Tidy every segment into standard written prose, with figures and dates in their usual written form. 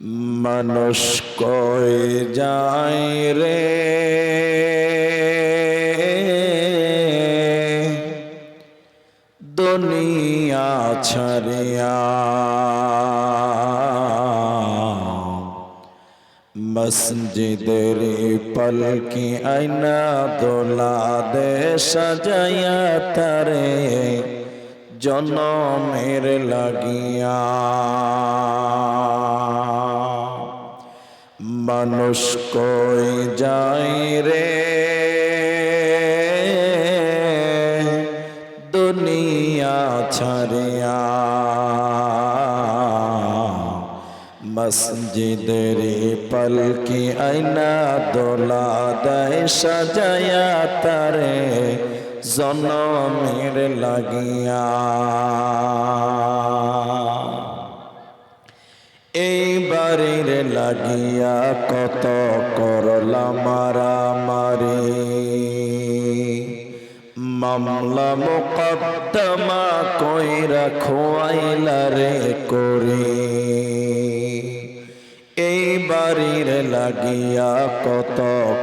মানুষ কই যায় রে দুনিয়া ছাড়িয়া, মসজিদের পলকি আয়না দোলা দে সাজাইয়া তারে জনমের লাগিয়া। মানুষ কই যায় রে দুনিয়া ছাড়িয়া, মসজিদের পলকি আয়না দোলা দেয় সাজায়া তারে জনমের লাগিয়া। এই বাড়ির লাগিয়া কত করলা মারামারি, মামলা মোকদ্দমা কইরা খোয়াইলা রে করি। এই বাড়ির লাগিয়া কত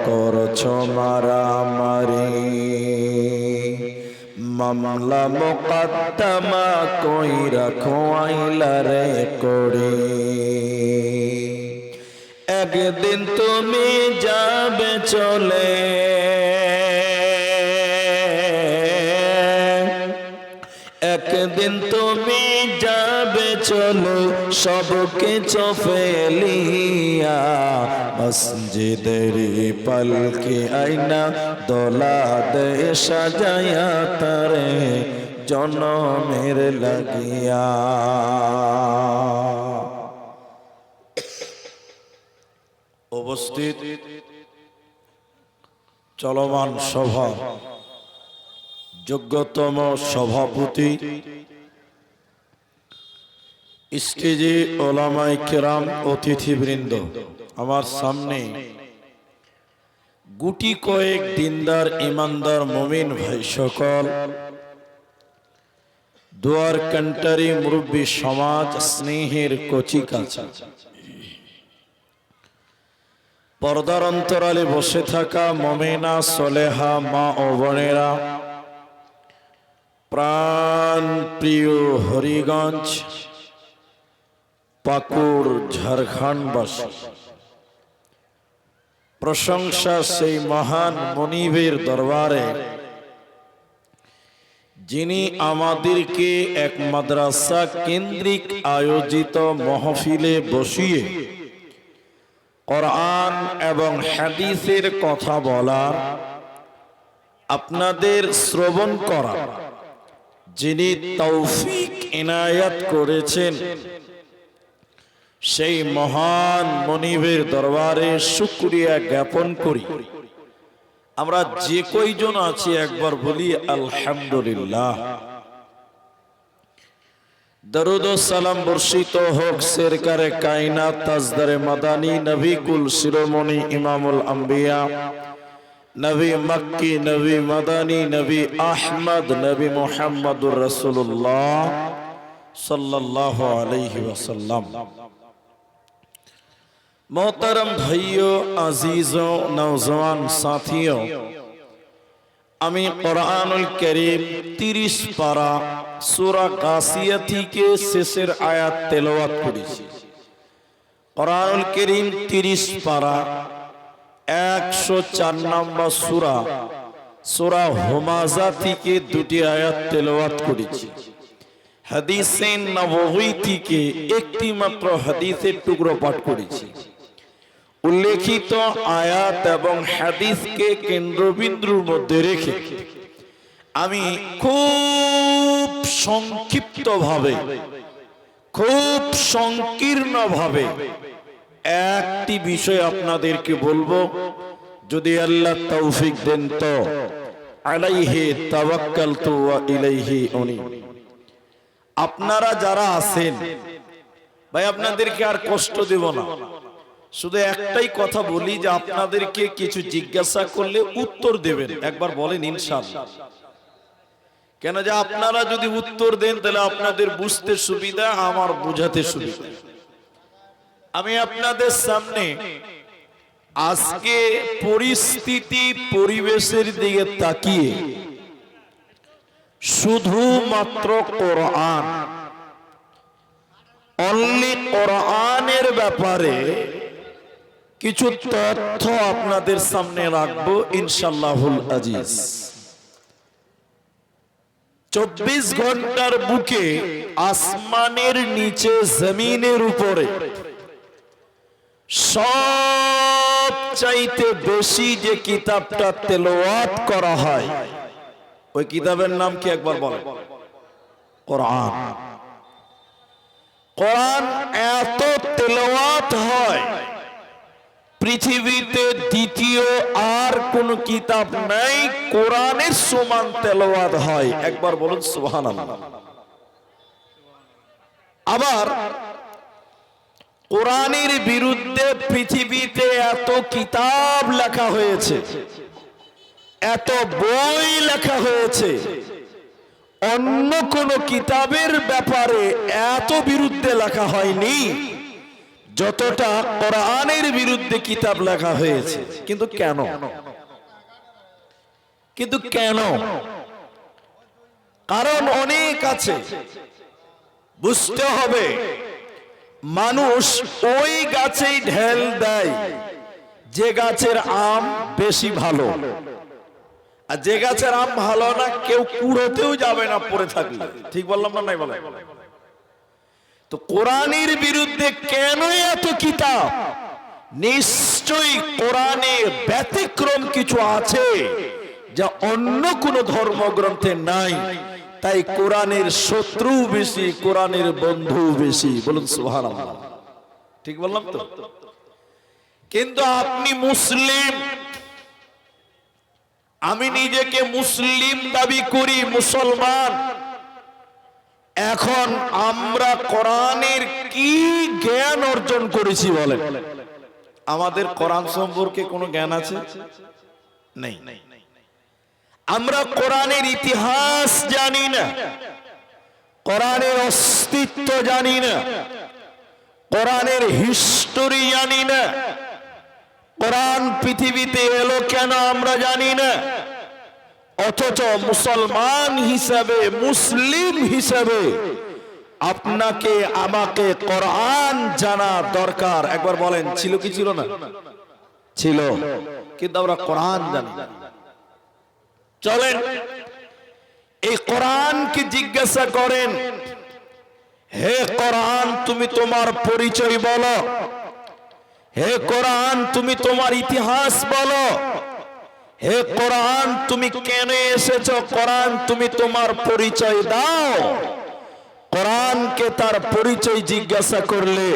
করছ মারামারি, মামলা মোকদ্দমা কইরা খোয়াইলা রে করি। একদিন তুমি যাবে চলে, একদিন তুমি যাবে চলো সব কিছু ফেলিয়া, মসজিদের পলকি আয়না দোলা দে সাজায়া তারে জনমের লাগিয়া। উপস্থিত চলমান সভা যোগ্যতম সভাপতি, স্টেজে ওলামায়ে কেরাম, অতিথিবৃন্দ, আমার সামনে গুটি কয়েক দিনদার ইমানদার মুমিন ভাই সকল, দুয়ার কান্টারি মুরব্বী সমাজ, স্নেহের কচি কাঁচা, পর্দার অন্তরালে বসে থাকা মুমিনা সলেহা মা ও বোনেরা, প্রাণ প্রিয় হরিগঞ্জ পাকুড় ঝাড়খণ্ডবাসী, প্রশংসা সেই মহান মনিবের দরবারে যিনি আমাদেরকে এক মাদ্রাসা কেন্দ্রিক আয়োজিত মাহফিলে বসিয়ে কোরআন এবং হাদিসের কথা বলার, আপনাদের শ্রবণ করা যিনি তৌফিক ইনায়াত করেছেন, সেই মহান মনিবের দরবারে শুকরিয়া জ্ঞাপন করি। আমরা যে কয়জন আছি একবার বলি আলহামদুলিল্লাহ। দরুদ ও সালাম বর্ষিত হোক সরকারে কায়নাত তাজদারে মাদানী নবী কুল শিরোমণি ইমামুল আম্বিয়া, নবী মক্কি, নবী মাদানী, নবী আহমদ, নবী মুহাম্মদুর রাসূলুল্লাহ সাল্লাল্লাহু আলাইহি ওয়াসাল্লাম। मोहतरम भाइयों, अजीजों, नौजवान साथियों, আমি কোরআনুল কারীম 30 পারা সূরা গাসিয়া থেকে শেষের আয়াত তেলাওয়াত করেছি। কোরআনুল কারীম 30 পারা 104 নম্বর সূরা, সূরা হুমাযা থেকে দুটি আয়াত তেলাওয়াত করেছি। হাদিসে নববী থেকে একটি মাত্র হাদিসের টুকরো পাঠ করেছি। উল্লেখিত আয়াত এবং হাদিসকে কেন্দ্রবিন্দুর মধ্যে রেখে আমি খুব সংক্ষিপ্তভাবে, খুব সংকীর্ণভাবে একটি বিষয় আপনাদেরকে বলবো, যদি আল্লাহ তৌফিক দেন তো। আলাইহি তাওয়াক্কালতু ওয়া ইলাইহি উনীব। আপনারা যারা আছেন ভাই, আপনাদেরকে আর কষ্ট দেব না, শুধু একটাই কথা বলি যে আপনাদেরকে কিছু জিজ্ঞাসা করলে উত্তর দেবেন, একবার বলেন ইনশাআল্লাহ। কেন যে আপনারা যদি উত্তর দেন তাহলে আপনাদের বুঝতে সুবিধা, আমার বোঝাতে সুবিধা। আমি আপনাদের সামনে আজকে পরিস্থিতি পরিবেশের দিকে তাকিয়ে শুধুমাত্র কোরআন, অনলি কোরআনের ব্যাপারে কিছু তথ্য আপনাদের সামনে রাখবো ইনশাআল্লাহুল আজিজ। 24 ঘন্টার বুকে আসমানের নিচে জমিনের উপরে সব চাইতে বেশি যে কিতাবটা তেলাওয়াত করা হয় ওই কিতাবের নাম কি একবার বলেন? কোরআন। কোরআন এত তেলাওয়াত হয়, পৃথিবীতে দ্বিতীয় আর কোন কিতাব নাই কোরআনের সমান তেলাওয়াত হয়। একবার বলুন সুবহানাল্লাহ। আবার কোরআনের বিরুদ্ধে পৃথিবীতে এত কিতাব লেখা হয়েছে, এত বই লেখা হয়েছে, অন্য কোন কিতাবের ব্যাপারে এত বিরুদ্ধে লেখা হয়নি যতটা কোরআনের বিরুদ্ধে কিতাব লেখা হয়েছে। কিন্তু কেন? কারণ অনেক আছে। বুঝতে হবে, মানুষ ওই গাছেই ঢেল দেয় যে গাছের আম বেশি ভালো, আর যে গাছের আম ভালো না কেউ কুড়োতেও যাবে না পড়ে থাকলে। ঠিক বললাম না? নাই বলে। তো কোরআনের বিরুদ্ধে কেন এত কিতাব? নিশ্চয়ই কোরআনে ব্যতিক্রম কিছু আছে যা অন্য কোন ধর্মগ্রন্থে নাই। তাই কোরআনের শত্রু বেশি, কোরআনের বন্ধু বেশি। বলুন সুবহানাল্লাহ। ঠিক বললাম তো? কিন্তু আপনি মুসলিম, আমি নিজেকে মুসলিম দাবি করি, মুসলমান। এখন আমরা কোরআনের কি জ্ঞান অর্জন করেছি বলেন? আমাদের কোরআন সম্পর্কে কোনো জ্ঞান আছে? নেই। আমরা কোরআনের ইতিহাস জানি না, কোরআনের অস্তিত্ব জানি না, কোরআনের হিস্টোরি জানি না, কোরআন পৃথিবীতে এলো কেন আমরা জানি না। অথচ মুসলমান হিসাবে, মুসলিম হিসাবে আপনাকে আমাকে কোরআন জানা দরকার। একবার বলেন, ছিল কি ছিল না? ছিল। কিন্তু আমরা কোরআন জানি না। চলেন এই কোরআনকে জিজ্ঞাসা করেন, হে কোরআন তুমি তোমার পরিচয় বলো, হে কোরআন তুমি তোমার ইতিহাস বলো, হে কোরআন তুমি কেন এসেছো, কোরআন তুমি তোমার পরিচয় দাও। কোরআনকে তার পরিচয় জিজ্ঞাসা করলে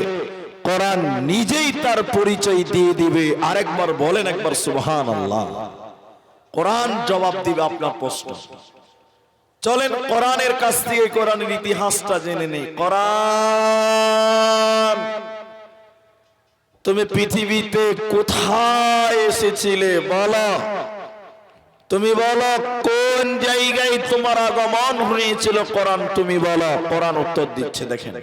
কোরআন নিজেই তার পরিচয় দিয়ে দিবে। আরেকবার বলেন একবার সুবহানাল্লাহ। কোরআন জবাব দিবে আপনার প্রশ্ন। চলেন কোরআনের কাছ থেকে কোরআনের ইতিহাসটা জেনে নেই। কোরআন তুমি পৃথিবীতে কোথায় এসেছিলে বলো? তুমি বলো কোন জায়গায় তোমার আগমন হয়েছিল? কোরআন তুমি বলো। কোরআন উত্তর দিচ্ছে, দেখেন।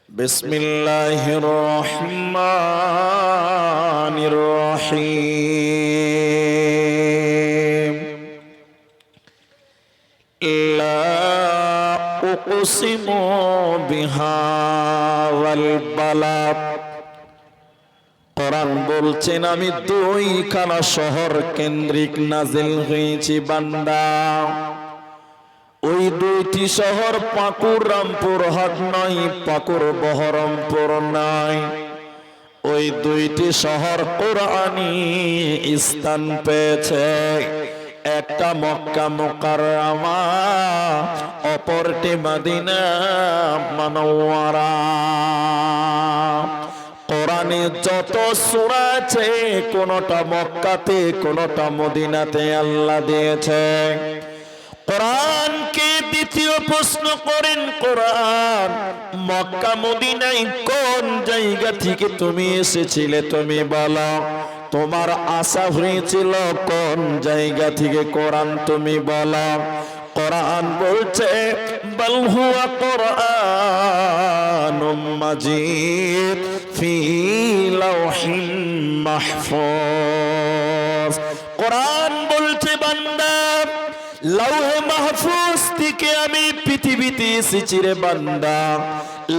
বিসমিল্লাহির রহমানির রহিম। লা উকসিমু বিহাওয়াল বালাদ। কোরআন বলছেন আমি দুইখানা শহর কেন্দ্রিক নাজিল হয়েছি বান্দা। ওই দুইটি শহর পাকুর রামপুর হাট নয়, পাকুর বহরমপুর নয়। ওই দুইটি শহর কোরআনি স্থান পেয়েছে। একটা মক্কা মুকাররমা, অপরটি মদিনা মুনাওয়ারা। কোরআনে যত সূরা আছে কোনটা মক্কাতে কোনটা মদিনাতে আল্লাহ দিয়েছে। কোরআনকে দ্বিতীয় প্রশ্ন করেন, কোরআন মক্কা মদিনায় কোন জায়গা থেকে তুমি এসেছিলে তুমি বলো? তোমার আশা হয়েছিল কোন জায়গা থেকে? কোরআন তুমি বলো। কোরআন বলছে বাল হুয়া কুরআনুম মাজিদ ফি লাওহিম মাহফুজ। কোরআন বলছে বান্দা লৌহে মাহফুজ থেকে আমি পৃথিবীতে এসেছি রে বান্দা,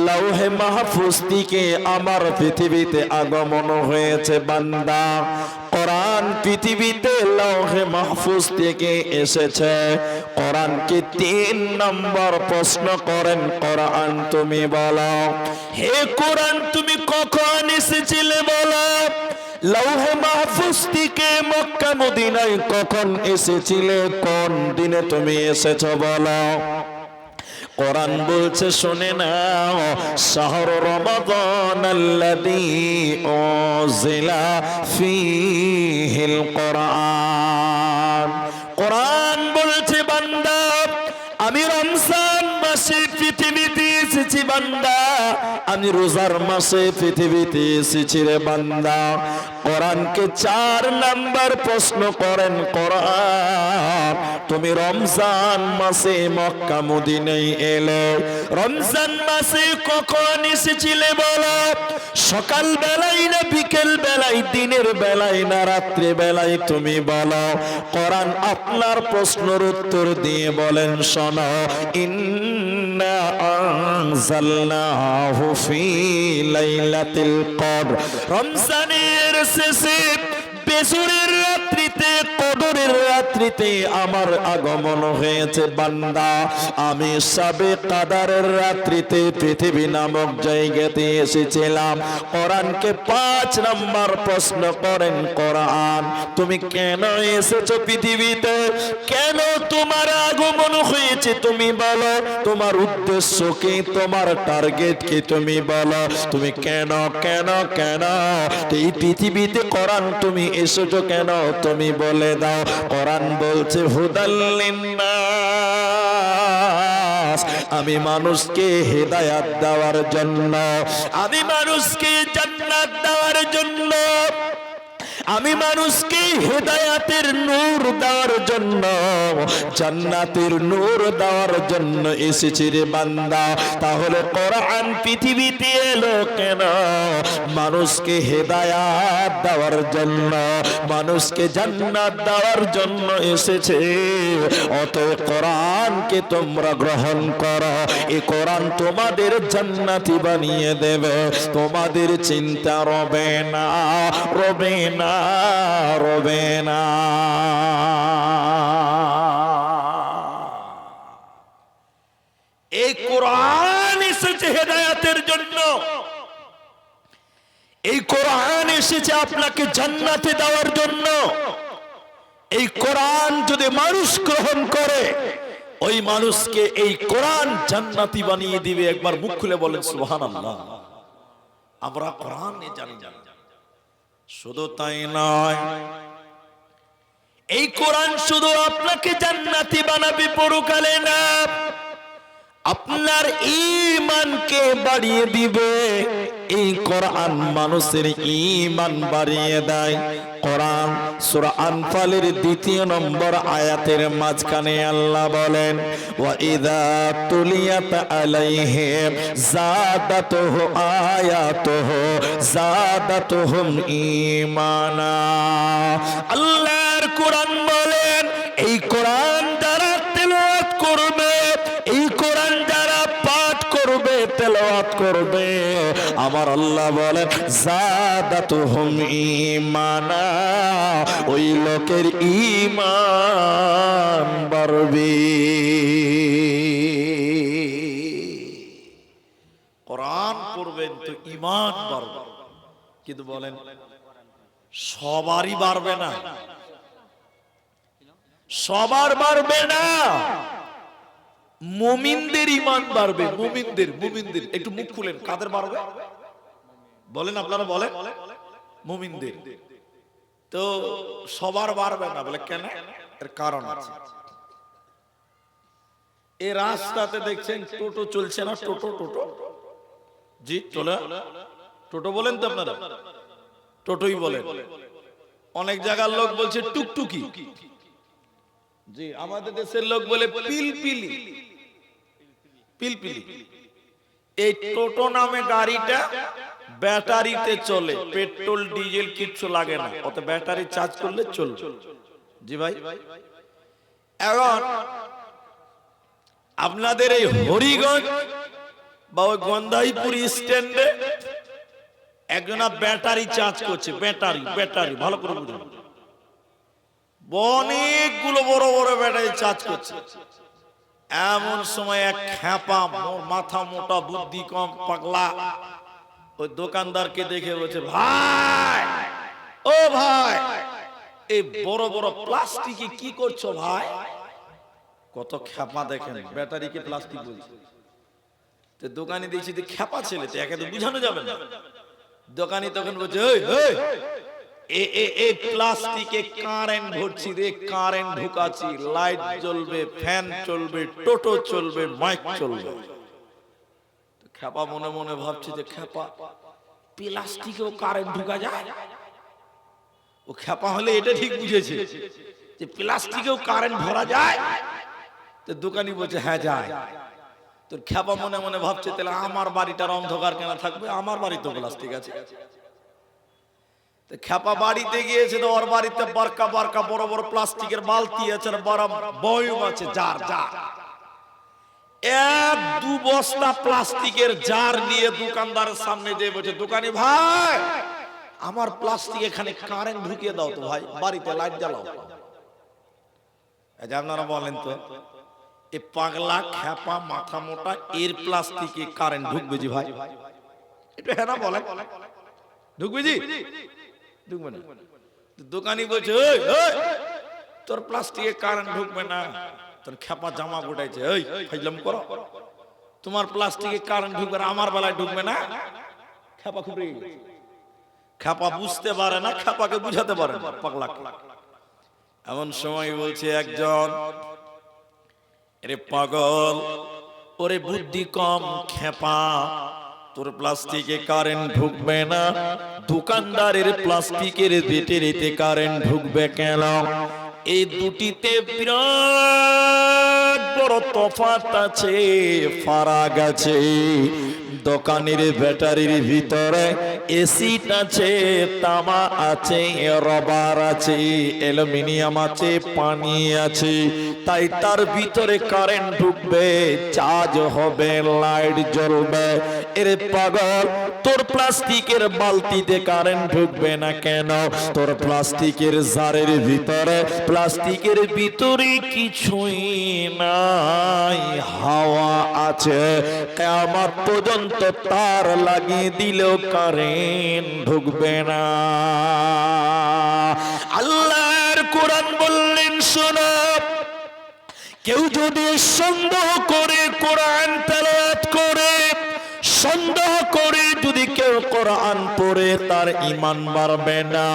লৌহে মাহফুজ থেকে আমার পৃথিবীতে আগমন হয়েছে বান্দা। কোরআন পৃথিবীতে লৌহে মাহফুজ থেকে এসেছে। কোরআনকে 3 নম্বর প্রশ্ন করেন, কোরআন তুমি বলো, হে কোরআন তুমি কখন এসেছিলে বলো? লৌহে মাহফুজ থেকে মক্কা মদিনায় কখন এসেছিলে? কোন দিনে তুমি এসেছো বলো? কোরআন বলছে শুনে নাও, শাহরু রমাদান আল্লাযী উনজিলা ফীহিল কোরআন। কোরআন বলছে বান্দা আমি রমজান মাসে পৃথিবীতে এসেছি বান্দা, আমি রোজার মাসে পৃথিবীতে এসেছি রে বান্দা। কোরআনকে 4 নাম্বার প্রশ্ন করেন, কোরআন তুমি রমজান মাসে মক্কা মদিনায় এলে, রমজান মাসে কখন এসেছিলে বলো? সকাল বেলায় না বিকেল বেলায়, দিনের বেলায় না রাত্রি বেলায় তুমি বলো। কোরআন আপনার প্রশ্নের উত্তর দিয়ে বলেন শোনো, ইন্না আনজালনাহু ফি লাইলাতিল কদর। রমজানের শেষে বেজুরের রাত্রিতে, কদরের রাত্রিতে আমার আগমন হয়েছে বান্দা। আমি সবে কাদারের রাত্রিতে পৃথিবী নামক জায়গাতে এসেছিলাম। কোরআনকে 5 নম্বর প্রশ্ন করেন, কোরআন তুমি কেন এসেছো পৃথিবীতে? কেন তোমার আগমন হয়েছে তুমি বলো? তোমার উদ্দেশ্য কি? তোমার টার্গেট কি তুমি বলো? তুমি কেন কেন কেন এই পৃথিবীতে কোরআন তুমি এসেছো কেন তুমি বলে দাও। কোরআন বলছে হুদাল লিন্নাস, আমি মানুষকে হেদায়াত দেওয়ার জন্য, আমি মানুষকে জান্নাত দেওয়ার জন্য, আমি মানুষকে হেদায়াতের নূর দেওয়ার জন্য, জান্নাতের নূর দেওয়ার জন্য এসেছি রে বান্দা। তাহলে কোরআন পৃথিবীতে এলো কেন? মানুষকে হেদায়াত দেওয়ার জন্য, মানুষকে জান্নাত দেওয়ার জন্য এসেছে। অতএব কোরআনকে তোমরা গ্রহণ করো, এই কোরআন তোমাদের জান্নাতি বানিয়ে দেবে, তোমাদের চিন্তা রবে না, রবে না, রবে না। এই কোরআন এসেছে হেদায়াতের জন্য, এই কোরআন এসেছে আপনাকে জান্নাতে দেওয়ার জন্য। এই কোরআন যদি মানুষ গ্রহণ করে, ওই মানুষকে এই কোরআন জান্নাতি বানিয়ে দিবে। একবার মুখ খুলে বলেন সুবহানাল্লাহ। আমরা কোরআনে জানি, শুধু তাই নয়, এই কোরআন শুধু আপনাকে জান্নাতি বানাবে পরকালে না, আপনার ঈমানকে বাড়িয়ে দিবে। এই কোরআন মানুষের ঈমান বাড়িয়ে দেয়। কোরআন সূরা আনফালের 2 নম্বর আয়াতের মাঝখানে আল্লাহ বলেন, ওয়া ইযা তুলিয়াত আলাইহিম যাদাতুহু আয়াতুহু যাদাতুহুম ঈমানা। আল্লাহর কোরআন বলেন, এই কোরআন যারা তেলাওয়াত করবে, এই কোরআন যারা পাঠ করবে, তেলাওয়াত করবে, আমার আল্লাহ বলেন যাদাতুহুম ঈমানা, ওই লোকের ঈমান বাড়বে। কোরআন পড়বেন তো ঈমান বাড়বে, কিন্তু বলেন সবারই বাড়বে না, সবার বাড়বে না। মুমিনদের ঈমান বাড়বে, মুমিনদের, মুমিনদের। একটু মুখ খুলেন, কাদের বাড়বে বলেন, আপনারা বলেন। মুমিনদের। তো সবার বাড়বে না, বলে কেন? এর কারণ আছে। এই রাস্তাতে দেখছেন টোটো চলছে না, টোটো টোটো জি চলে, টোটো বলেন তো আপনারা, টোটোই বলেন। অনেক জায়গার লোক বলছে টুকটুকি, জি আমাদের দেশের লোক বলে পিলপিলি। পিলপিলি। এই টোটো নামে গাড়িটা ব্যাটারিতে চলে, পেট্রোল ডিজেল কিচ্ছু লাগে না, ওতে ব্যাটারি চার্জ করলে চলবে। জি ভাই, এখন আপনাদের এই হরিগঞ্জ বা ওই গন্ধাইপুর স্ট্যান্ডে একজনা ব্যাটারি চার্জ করছে, ব্যাটারি ব্যাটারি ভালো করে বুঝুন, অনেকগুলো বড় বড় ব্যাটারি চার্জ করছে। এমন সময় এক খ্যাপা মাথা মোটা বুদ্ধি কম পাগলা ওই দোকানদারকে দেখে বলছে, ভাই ও ভাই, এই বড় বড় প্লাস্টিকে কি করছো ভাই? কত খ্যাপা দেখেন, ব্যাটারিকে প্লাস্টিক বলছে। তো দোকানি দেখছি যে খ্যাপা ছেলে, তো একে তো বুঝানো যাবে না। দোকানি তখন বলছে, এই প্লাস্টিকে কারেন্ট ভরছি রে, কারেন্ট ঢুকাচ্ছি, লাইট জ্বলবে, ফ্যান চলবে, টোটো চলবে, মাইক চলবে। খ্যাপা মনে মনে ভাবছে যে খ্যাপা, প্লাস্টিকেও কারেন্ট ঢুকা যায়? ও খ্যাপা হলে এটা ঠিক বুঝেছে যে প্লাস্টিকেও কারেন্ট ভরা যায়। তো দোকানি বলছে, হ্যাঁ যায়। তোর খ্যাপা মনে মনে ভাবছে, তাহলে আমার বাড়িটার অন্ধকার কেন থাকবে, আমার বাড়ি তো প্লাস্টিক আছে। খ্যাপা বাড়িতে গিয়েছে, তো ওর বাড়িতে বারকা বারকা বড় বড় প্লাস্টিকের বালতি আছে, বড় বয়ম আছে, জার জার। এক দু বস্তা প্লাস্টিকের জার নিয়ে দোকানদারের সামনে দিয়ে বলছে, দোকানি ভাই আমার প্লাস্টিক এখানে কারেন্ট ঢুকিয়ে দাও তো ভাই, বাড়িতে লাইট জ্বালাও। আপনারা বলেন তো, এ পাগলা খ্যাপা মাথা মোটা এর প্লাস্টিকে কারেন্ট ঢুকবে জি ভাই? একটু হ্যাঁ না বলেন, ঢুকবে জি? ঢুকবে না। দোকানি বলছে, তোর প্লাস্টিকে কারেন্ট ঢুকবে না, তোর খ্যাপা জামা গোটাইছে, এই ফাইজলাম করো, তোমার প্লাস্টিকে কারেন্ট ঢুকবে, আমার বেলায় ঢুকবে না। খ্যাপা খুব রেগে গেছে। খ্যাপা বুঝতে পারে না, খ্যাপাকে বুঝাতে পারে না পাগলা। এমন সময় বলছে একজন, আরে পাগল, ওরে বুদ্ধি কম খ্যাপা, তোর প্লাস্টিকে কারেন্ট ঢুকবে না, দোকানদারের প্লাস্টিকের ব্যাটারিতে কারেন্ট ঢুকবে কেন? এই দুটিতে বিরাট বড় তফাৎ আছে, ফারাক আছে। দোকানের ব্যাটারির ভিতরে এসিড আছে, তামা আছে, রবার আছে, অ্যালুমিনিয়াম আছে, পানি আছে, তাই তার ভিতরে কারেন্ট ঢুকবে, চার্জ হবে, লাইট জ্বলবে। এর পাগল, তোর প্লাস্টিকের বালতিতে কারেন্ট ঢুকবে না কেন? তোর প্লাস্টিকের জারের ভিতরে, প্লাস্টিকের ভিতরে কিছুই নাই, হাওয়া আছে। কিয়ামত পর্যন্ত তার লাগিয়ে দিলেও কারেন্ট ঢুকবে না। আল্লাহর কোরআন বললেন, শোনো, কেউ যদি সন্দেহ করে কোরআন তেলাওয়াত করে, সন্দেহ করে যদি কেউ কোরআন পড়ে, তার ঈমান বাড়বে না।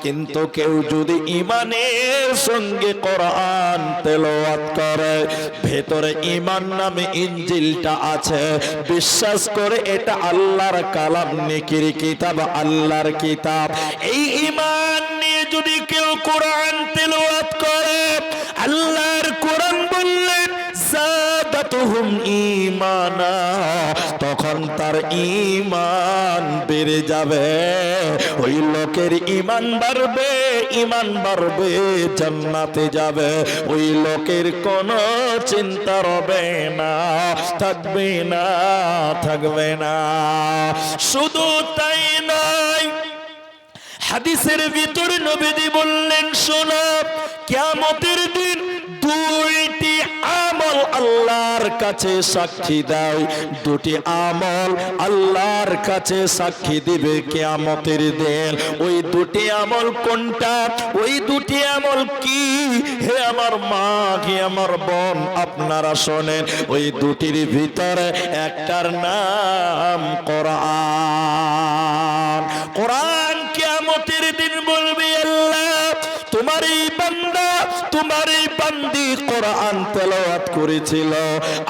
কিন্তু কেউ যদি ঈমানের সঙ্গে কোরআন তেলাওয়াত করে, ভেতরে ঈমান নামে ইনজিলটা আছে, বিশ্বাস করে এটা আল্লাহর কালাম, নেকির কিতাব, আল্লাহর কিতাব, এই ঈমান নিয়ে যদি কেউ কোরআন তেলাওয়াত করে, আল্লাহর কোরআন বললেন যাদাতুহুম ঈমানা, তখন তার ঈমান বেড়ে যাবে। ওই লোকের ঈমান বাড়বে, ঈমান বাড়বে, জান্নাতে যাবে। ওই লোকের কোনো চিন্তা রবে না, থাকবে না, থাকবে না। শুধু তাই নয়, হাদিসের ভিতরে নবীজি বললেন, শোনো, কিয়ামতের দিন দুইটি আমল আল্লাহর কাছে সাক্ষী দেয়, দুটি আমল আল্লাহর কাছে সাক্ষী দিবে কিয়ামতের দিন। ওই দুটি আমল কোনটা? ওই দুটি আমল কি? হে আমার মা, হে আমার বোন, আপনারা শোনেন। ওই দুটির ভিতরে একটার নাম কোরআন। কোরআন কিয়ামতের দিন বলবে, আল্লাহ তোমার এই বান্দা তোমার এই বান্দি কোরআন তেলাওয়াত করেছিল,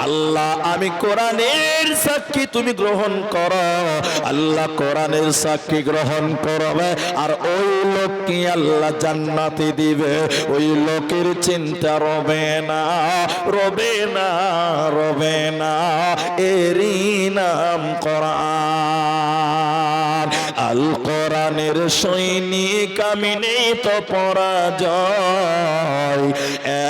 আল্লাহ আমি কোরআনের সাক্ষী তুমি গ্রহণ করো। আল্লাহ কোরআনের সাক্ষী গ্রহণ করবে, আর ওই লোককে আল্লাহ জান্নাতে দিবে। ওই লোকের চিন্তা রবে না, রবে না, রবে না। এরই নাম কোরআন। আল কোরআনের সৈনিক আমি নেই তো পরাজয়,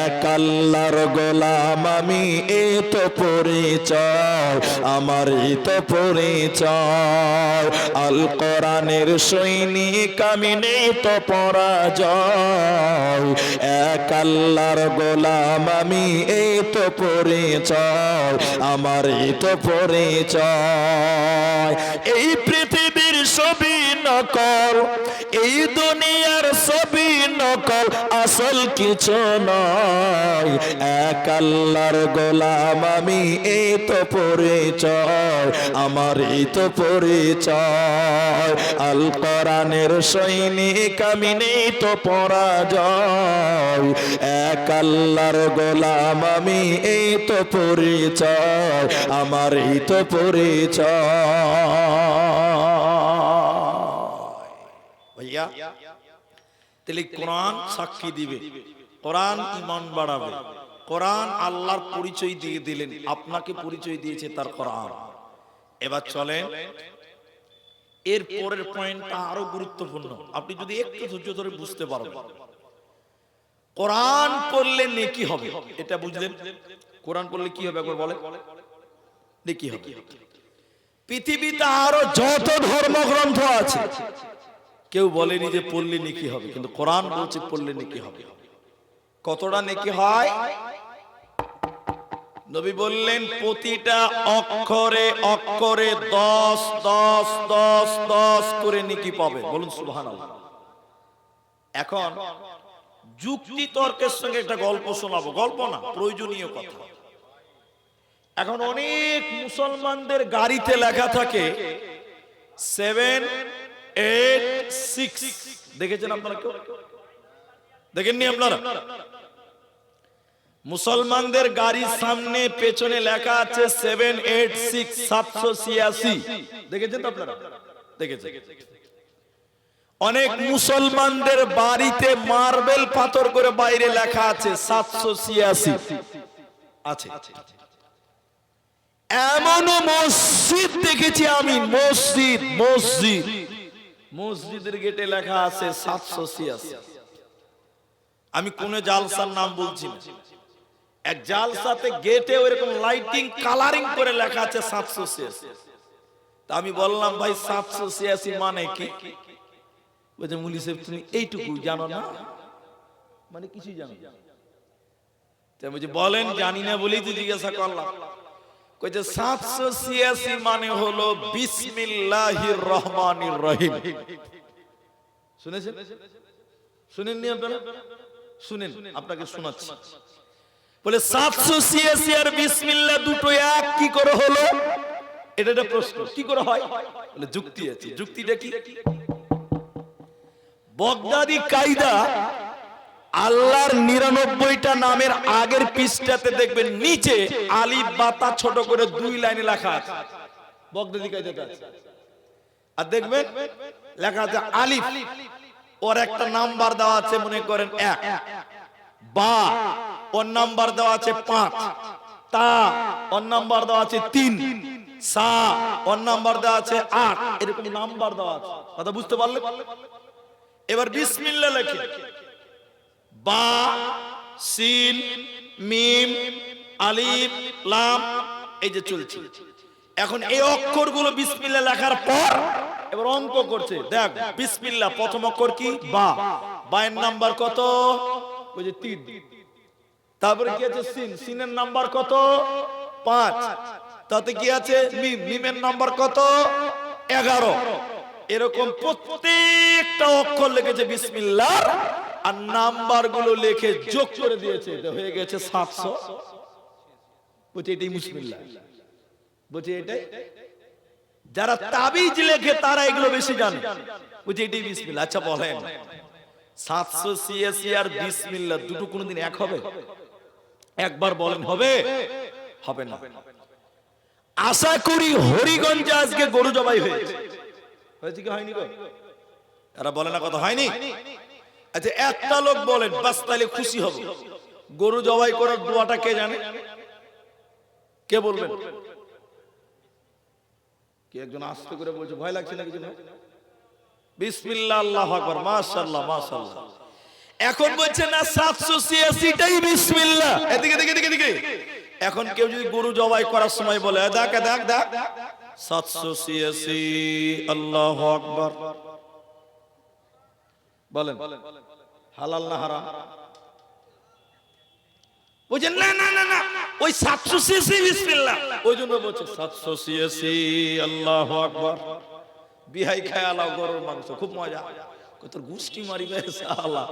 এক আল্লাহর গোলাম আমি এই তো পরিচয়, আমার এই তো পরিচয়। আল কোরআনের সৈনিক আমি নেই তো পরাজয়, এক আল্লাহর গোলাম আমি এই তো পরিচয়, আমার এই তো পরিচয়। এই পৃথিবীর সবই নকল, এই দুনিয়ার সবই নকল, আসল কিছু নয়, এক আল্লাহর গোলাম আমি এই তো পরিচয়, আমার এই তো পরিচয়। আল কোরআনের সৈনিক আমি নেই তো পরাজয়, এক আল্লাহর গোলাম আমি এই তো পরিচয়, আমার এই তো পরিচয়। ভাইয়া তাহলে কোরআন সাক্ষী দিবে, কোরআন ঈমান বাড়াবে, কোরআন আল্লাহর পরিচয় দিয়ে দিলেন, আপনাকে পরিচয় দিয়েছে তার কোরআন। এবার চলেন এর পরের পয়েন্টটা আরো গুরুত্বপূর্ণ, আপনি যদি একটু ধৈর্য ধরে বুঝতে পারবেন। কোরআন পড়লে নেকি হবে, এটা বুঝলেন? কোরআন পড়লে কি হবে একবার বলে? নেকি হবে। পৃথিবীতে আরো যত ধর্মগ্রন্থ আছে কেউ বলেনি যে পড়লে নেকি হবে, কিন্তু কোরআন বলছে পড়লে নেকি হবে। কতটা নেকি হয়? নবী বললেন প্রতিটা অক্ষরে অক্ষরে 10 10 10 10 করে নেকি পাবে। বলুন সুবহানাল্লাহ। এখন যুক্তি তর্কের সঙ্গে একটা গল্প শোনাবো, গল্প না, প্রয়োজনীয় কথা। এখন অনেক মুসলমানদের গাড়িতে লেখা থাকে 786, দেখেছেন আপনারা? কেউ দেখেননি আপনারা? মুসলমানদের গাড়ির সামনে পেছনে লেখা আছে 786, 786, দেখেছেন তো আপনারা? দেখেছেন। অনেক মুসলমানদের বাড়িতে মার্বেল পাথর করে বাইরে লেখা আছে 786 আছে। এমনও মসজিদ দেখেছি আমি, মসজিদ মসজিদ মসজিদের গেটে লেখা আছে 786। আমি কোন জালসার নাম বলছি না, এক জালসাতে গেটে ওইরকম লাইটিং কালারিং করে লেখা আছে 786। তা আমি বললাম ভাই 786 মানে কি? বলছে মুলি সাহেব তুমি এইটুকু জানো না, মানে কিছু জানো না। বলছে বলেন, জানি না বলেই তো জিজ্ঞাসা করলাম। কইছে 786 মানে হলো বিসমিল্লাহির রহমানির রহিম। শুনেছেন? শুনেননি আপনারা? শুনেন, আপনাকে শোনাচ্ছি। বলে 786 আর বিসমিল্লাহ দুটো এক কি করে হলো? এটা একটা প্রশ্ন, কি করে হয়? বলে যুক্তি আছে। যুক্তিটা কি? বগদাদি কায়দা আল্লাহর 99টা নামের আগের পৃষ্ঠাতে দেখবেন নিচে আলিফ বাতা ছোট করে 2 লাইনে লেখা আছে, বগদাদি কায়দাতে আছে। আর দেখবেন লেখা আছে আলিফ, ওর একটা নাম্বার দেওয়া আছে, মনে করেন 1, বা ওর নাম্বার দেওয়া আছে 5, তা ওর নাম্বার দেওয়া আছে 3, সা ওর নাম্বার দেওয়া আছে 8, এরকম নাম্বার দেওয়া আছে। কথা বুঝতে পারলে? এবার বিসমিল্লাহ লেখে বা, সিন, মিম, আলিফ, লাম, এই যে চলছে। এখন এই অক্ষরগুলো বিসমিল্লাহ লেখার পর এবার অঙ্ক করছে। দেখ বিসমিল্লাহ প্রথম অক্ষর কি? বা, বায়ের নাম্বার কত? ওই যে 3। তারপরে কি আছে? সিন, সিনের নাম্বার কত? 5। তাতে কি আছে? মিম, মিমের নাম্বার কত? 11। এরকম প্রত্যেকটা অক্ষর লিখেছে বিসমিল্লাহ, আর নাম্বার গুলো লিখে যোগ করে দিয়েছে, হয়ে গেছে 700। বলছে এটাই বিসমিল্লাহ। বলছে এটাই, যারা তাবিজ লেখে তারা এগুলো বেশি জানে। বলছে এটাই বিসমিল্লাহ। আচ্ছা বলেন 786 আর বিসমিল্লাহ দুটো কোনোদিন এক হবে? একবার বলেন হবে? হবে না। আশা করি হরিগঞ্জে আজকে গরু জবাই হয়েছে, হয়েছে কি হয়নি গো? এরা বলে না কথা হয়নি? আচ্ছা একটা লোক বলেন বাস তাহলে খুশি হব, গরু জবাই করার দোয়াটা কে জানে? কে বলবেন? কি একজন আস্তে করে বলছে, ভয় লাগছে না কিছু? বিসমিল্লাহ আল্লাহু আকবার, মাশাআল্লাহ মাশাআল্লাহ। এখন বলছে না 786টাই বিসমিল্লাহ। এদিকে এদিকে এদিকে এদিকে। এখন কেউ যদি গরু জবাই করার সময় বলে দেখ দেখ দেখ 786 আল্লাহু আকবার, বলেন হালাল না হারাম? বুঝেন না না না না, ওই 786 বিসমিল্লাহ, ওই জন্য বলছে 786 আল্লাহু আকবার। বিহাই খায় আলাও গরুর মাংস, খুব মজা। তোর গুষ্টি মারিবে শালা,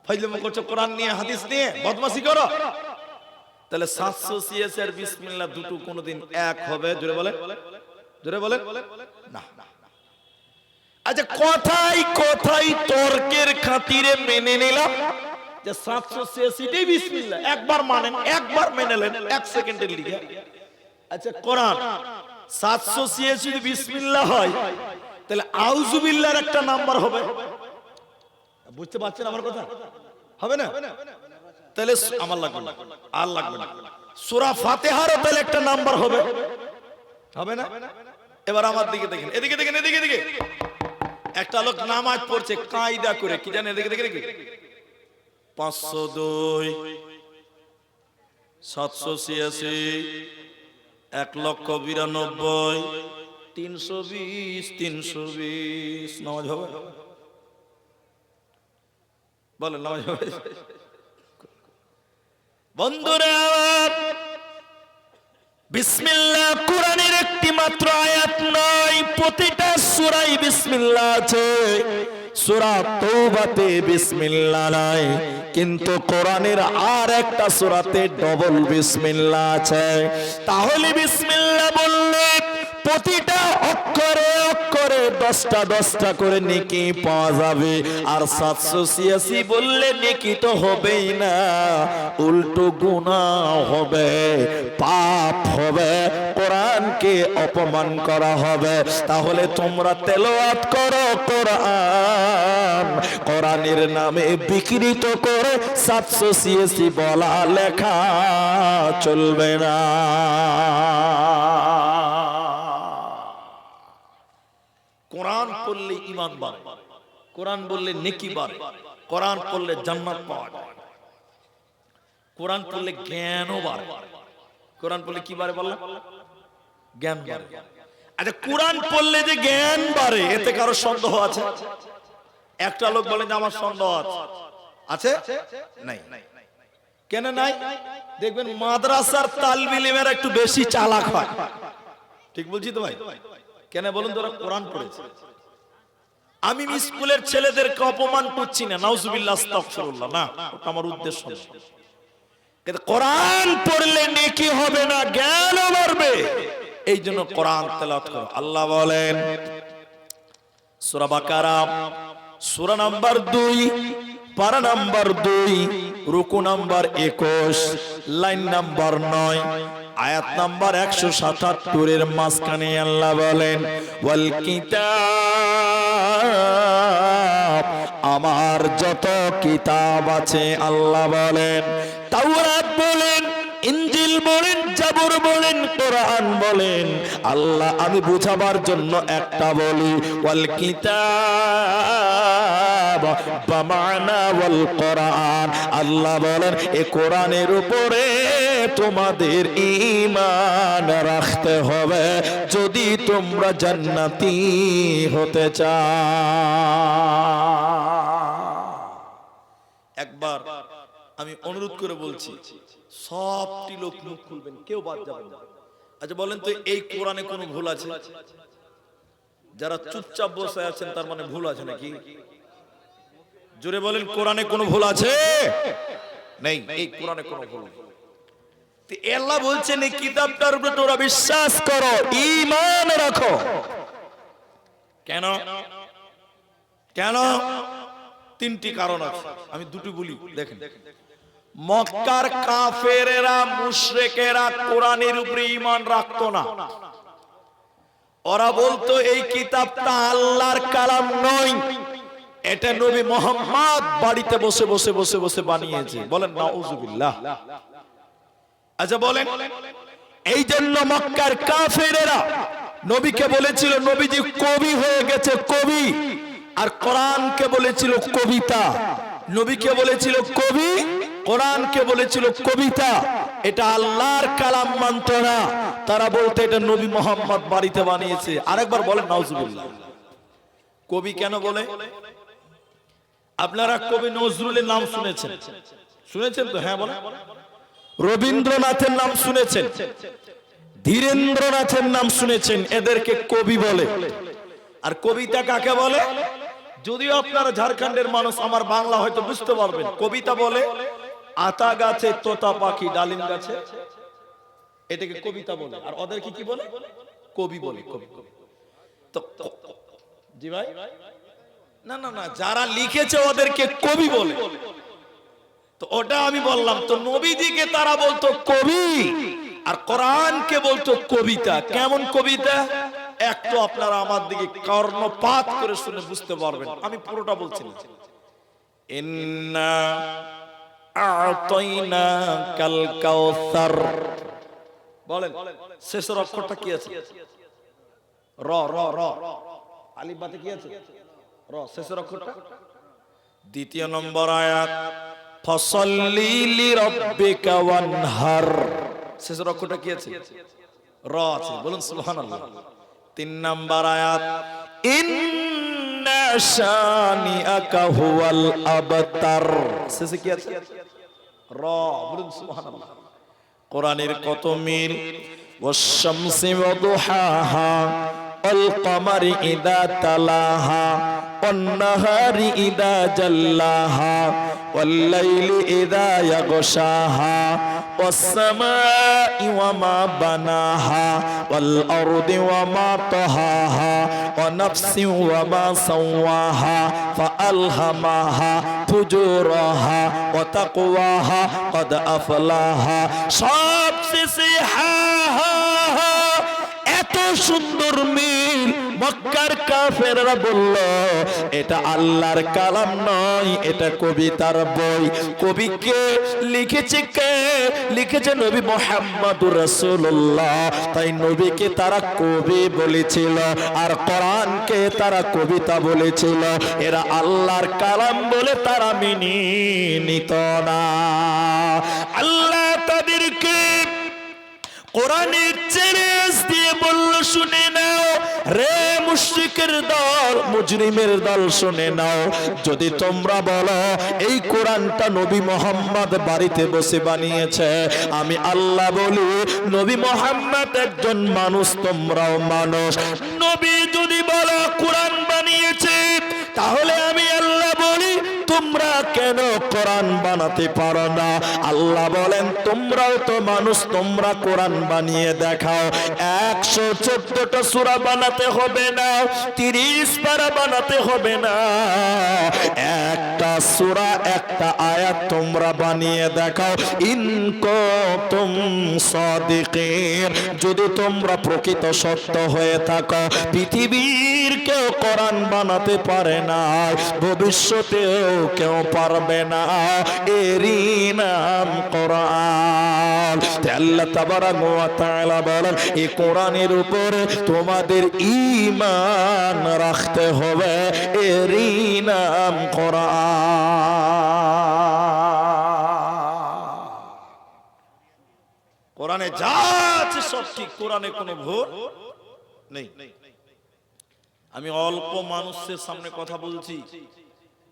ফাইজলামি করছো কোরআন নিয়ে হাদিস নিয়ে, বদমাশি করো। তাহলে 786 আর বিসমিল্লাহ দুটো কোনোদিন এক হবে? জোরে বলেন, জোরে বলেন না। আচ্ছা কথাই কথাই তর্কের খাতিরে মেনে নিলাম যে 786টাই বিসমিল্লাহ, একবার মানেন, একবার মেনে নেন, 1 সেকেন্ডের লিগে। আচ্ছা কোরআন 786 যদি বিসমিল্লাহ হয় তাহলে আউযুবিল্লাহর একটা নাম্বার হবে, বুঝতে পারছেন আমার কথা? হবে না? তাহলে আমার লাগবে না, আর লাগবে না। সূরা ফাতিহারও তাহলে একটা নাম্বার হবে, হবে না? এবার আমার দিকে দেখেন, এদিকে দেখেন, এদিকে এদিকে। একটা লোক নামাজ পড়ছে কায়দা করে, কি জানেন? এদিকে দেখে দেখে 502 786 1,92,000 320 320 নামাজ হবে? বলেন নামাজ হবে? বন্ধুরা বিসমিল্লাহ কোরআনের একটি মাত্র আয়াত নয়, প্রতিটা সূরায় বিসমিল্লাহ আছে। সূরা তওবাতে বিসমিল্লাহ নাই, কিন্তু কোরআনের আর একটা সূরাতে ডবল বিসমিল্লাহ আছে। তাহলে বিসমিল্লাহ বললে প্রতিটা অক্ষরে অক্ষরে 10টা 10টা করে নেকি পাওয়া যাবে। আর 786 বললে নেকি তো হবেই না, উল্টো গুনাহ হবে, পাপ হবে, কোরআনকে অপমান করা হবে। তাহলে তোমরা তেলাওয়াত করো কোরআন, কোরআনের নামে বিকৃত করে 786 বলা লেখা চলবে না। কোরআন পড়লে ঈমান বাড়ে, কোরআন বললে নেকি বাড়ে, কোরআন পড়লে জান্নাত পাওয়া যায়, কোরআন পড়লে জ্ঞানও বাড়ে। কোরআন পড়লে কি বাড়ে বললাম? জ্ঞান বাড়ে। আচ্ছা কোরআন পড়লে যে জ্ঞান বাড়ে, এতে কারো সন্দেহ আছে? একটা লোক বলে যে আমার সন্দেহ আছে, নাই। কেন নাই? দেখবেন মাদ্রাসার তালবে ইলমের একটু বেশি চালাক হয়, ঠিক বলছি তো ভাই? কেন বলুন তো? ওরা কোরআন পড়েছে। আমি স্কুলের ছেলেদেরকে অপমান করছি না, নাউজুবিল্লাহ আস্তাগফিরুল্লাহ, না, ওটা আমার উদ্দেশ্য না। কিন্তু কোরআন পড়লে নেকি হবে না, জ্ঞানও বাড়বে। এই জন্য কোরআন তেলাওয়াত করো। আল্লাহ বলেন সূরা বাকারা সূরা নাম্বার 2 পারা নাম্বার 2 রুকু নাম্বার 21 লাইন নাম্বার 9 আয়াত নাম্বার 177 এর মাঝখানে আল্লাহ বলেন ওয়াল কিতাব, আমার যত কিতাব আছে, আল্লাহ বলেন তাওরাত বলেন, ইনজিল বলেন, জাবুর বলেন, কোরআন বলেন। আল্লাহ আমি বুঝাবার জন্য একটা বলি, ওয়াল কিতাব বামানা ওয়াল কোরআন। আল্লাহ বলেন এই কোরআনের উপরে তোমাদের ঈমান রাখতে হবে যদি তোমরা জান্নাতি হতে চাও। একবার আমি অনুরোধ করে বলছি, সবটি লোক মুখ খুলবেন, কেউ বাদ যাবেন না। আচ্ছা বলেন তো এই কোরআনে কোনো ভুল আছে? যারা চুপচাপ বসে আছেন তার মানে ভুল আছে নাকি? জোরে বলেন কোরআনে কোনো ভুল আছে? নেই, এই কোরআনে কোনো ভুল নেই। আল্লাহ বলছেন এই কিতাবটার উপরে তোমরা বিশ্বাস করো, ঈমান রাখো। কেন? কেন? তিনটি কারণ আছে, আমি দুটি বলি দেখেন। মক্কার কাফেরেরা মুশরিকেরা কোরআনের উপরে ঈমান রাখতো না। ওরা বলতো এই কিতাবটা আল্লাহর কালাম নয়, এটা নবী মুহাম্মদ বাড়িতে বসে বসে বসে বসে বানিয়েছে। বলেন নাউজুবিল্লাহ। আচ্ছা বলেন, এই জন্য মক্কার কাফেরেরা নবীকে বলেছিল নবীজি কবি হয়ে গেছে, কবি। আর কোরআনকে বলেছিল কবিতা। নবীকে বলেছিল কবি, কোরআনকে বলেছিল কবিতা। এটা আল্লাহর কালাম মানত না। তারা বলতে এটা নবী মুহাম্মদ বাড়িতে বানিয়েছে। আরেকবার বলেন নাউজুবিল্লাহ। কবি কেন বলে? আপনারা কবি নজরুলের নাম শুনেছেন? শুনেছেন তো? হ্যাঁ বলেন। রবীন্দ্রনাথের নাম শুনেছেন, ধীরেন্দ্রনাথের নাম শুনেছেন। এদেরকে কবি বলে। আর কবিতা কাকে বলে? যদিও আপনারা ঝাড়খণ্ডের মানুষ, আমার বাংলা হয়তো বুঝতে পারবেন। কবিতা বলে আতা গাছে তোতা পাখি ডালিম গাছে, এটাকে কবিতা বলে। আর ওদেরকে কি বলে? কবি বলে। কবি তো জি ভাই, না না না, যারা লিখেছে ওদেরকে কবি বলে। তো ওটা আমি বললাম। তো নবীজিকে তারা বলতো কবি, আর কোরআনকে বলতো কবিতা। কেমন কবিতা? একটু আপনারা আমার দিকে কর্ণপাত করে শুনে বুঝতে পারবেন। আমি পুরোটা বলছি না। ইন্না আ'তাইনাকাল কাউসার। বলেন শেষের অক্ষরটা কি আছে? র র র। আলিফ বাতে কি আছে? র। শেষের অক্ষরটা। দ্বিতীয় নম্বর আয়াত ফাসাল্লি লিরাব্বিকা ওয়ানহার। শেষের অক্ষরটা কি আছে? র আছে। বলুন সুবহানাল্লাহ। তিন নম্বর আয়াত ইন্না শানিআকা হুয়াল আবতার। শেষে কি আছে? র। বলুন সুবহানাল্লাহ। কোরআনের কত মিল। ওয়াশ-শামসি ওয়া দুহাহা ওয়াল কমারি ইযা তালাহা ওয়ান নাহারি ইযা জাল্লাহা ওয়াল লাইলি ইযা ইয়াগশাহা ওয়াস সামাই ওয়া মা বানাহা ওয়াল আরদি ওয়া মা তাহাহা ওয়া নাফসিন ওয়া মা সাওয়াহা ফাআলহামাহা ফুজুরাহা ওয়া তাকওয়াহা ক্বাদ আফলাহা। সব শেষে হা হা হা। এত সুন্দর মিল। মক্কার কাফেররা বলল এটা আল্লাহর কালাম নয়, এটা কবিতার বই। কবিকে লিখেছে কে? লিখেছে নবী মুহাম্মদুর রাসূলুল্লাহ। তাই নবীকে তারা কবি বলেছিল, আর কোরআনকে তারা কবিতা বলেছিল। এরা আল্লাহর কালাম বলে তারা মেনে নিত না। আল্লাহ তাদেরকে কোরআনের চ্যালেঞ্জ দিয়ে বলল, শুনে নাও রে মুশরিকের দল, মুজরিমের দল, শুনে নাও। যদি তোমরা বলো এই কোরআনটা নবী মুহাম্মদ বাড়িতে বসে বানিয়েছে, আমি আল্লাহ বলি নবী মুহাম্মদ একজন মানুষ, তোমরাও মানুষ। নবী যদি বলো কোরআন বানিয়েছে, তাহলে আমি আল্লাহ বলি তোমরা কেন কোরআন বানাতে পারো না? আল্লাহ বলেন তোমরাও তো মানুষ, তোমরা কোরআন বানিয়ে দেখাও। 114টা সূরা বানাতে হবে না, 30 পারা বানাতে হবে না, একটা সূরা একটা আয়াত তোমরা বানিয়ে দেখাও। ইন কুনতুম সাদিকিন, যদি তোমরা প্রকৃত সত্য হয়ে থাকো। পৃথিবীর কেউ কোরআন বানাতে পারে না, ভবিষ্যতেও কেউ পারবে না। এরই নাম কোরআন। আল্লাহ তাবারাক ওয়া তাআলা বলেন এই কোরআনের উপরে তোমাদের ঈমান রাখতে হবে। এরই নাম কোরআন। কোরআনে যা আছে সব ঠিক, কোরআনে কোনো ভুল নেই। আমি অল্প মানুষের সামনে কথা বলছি,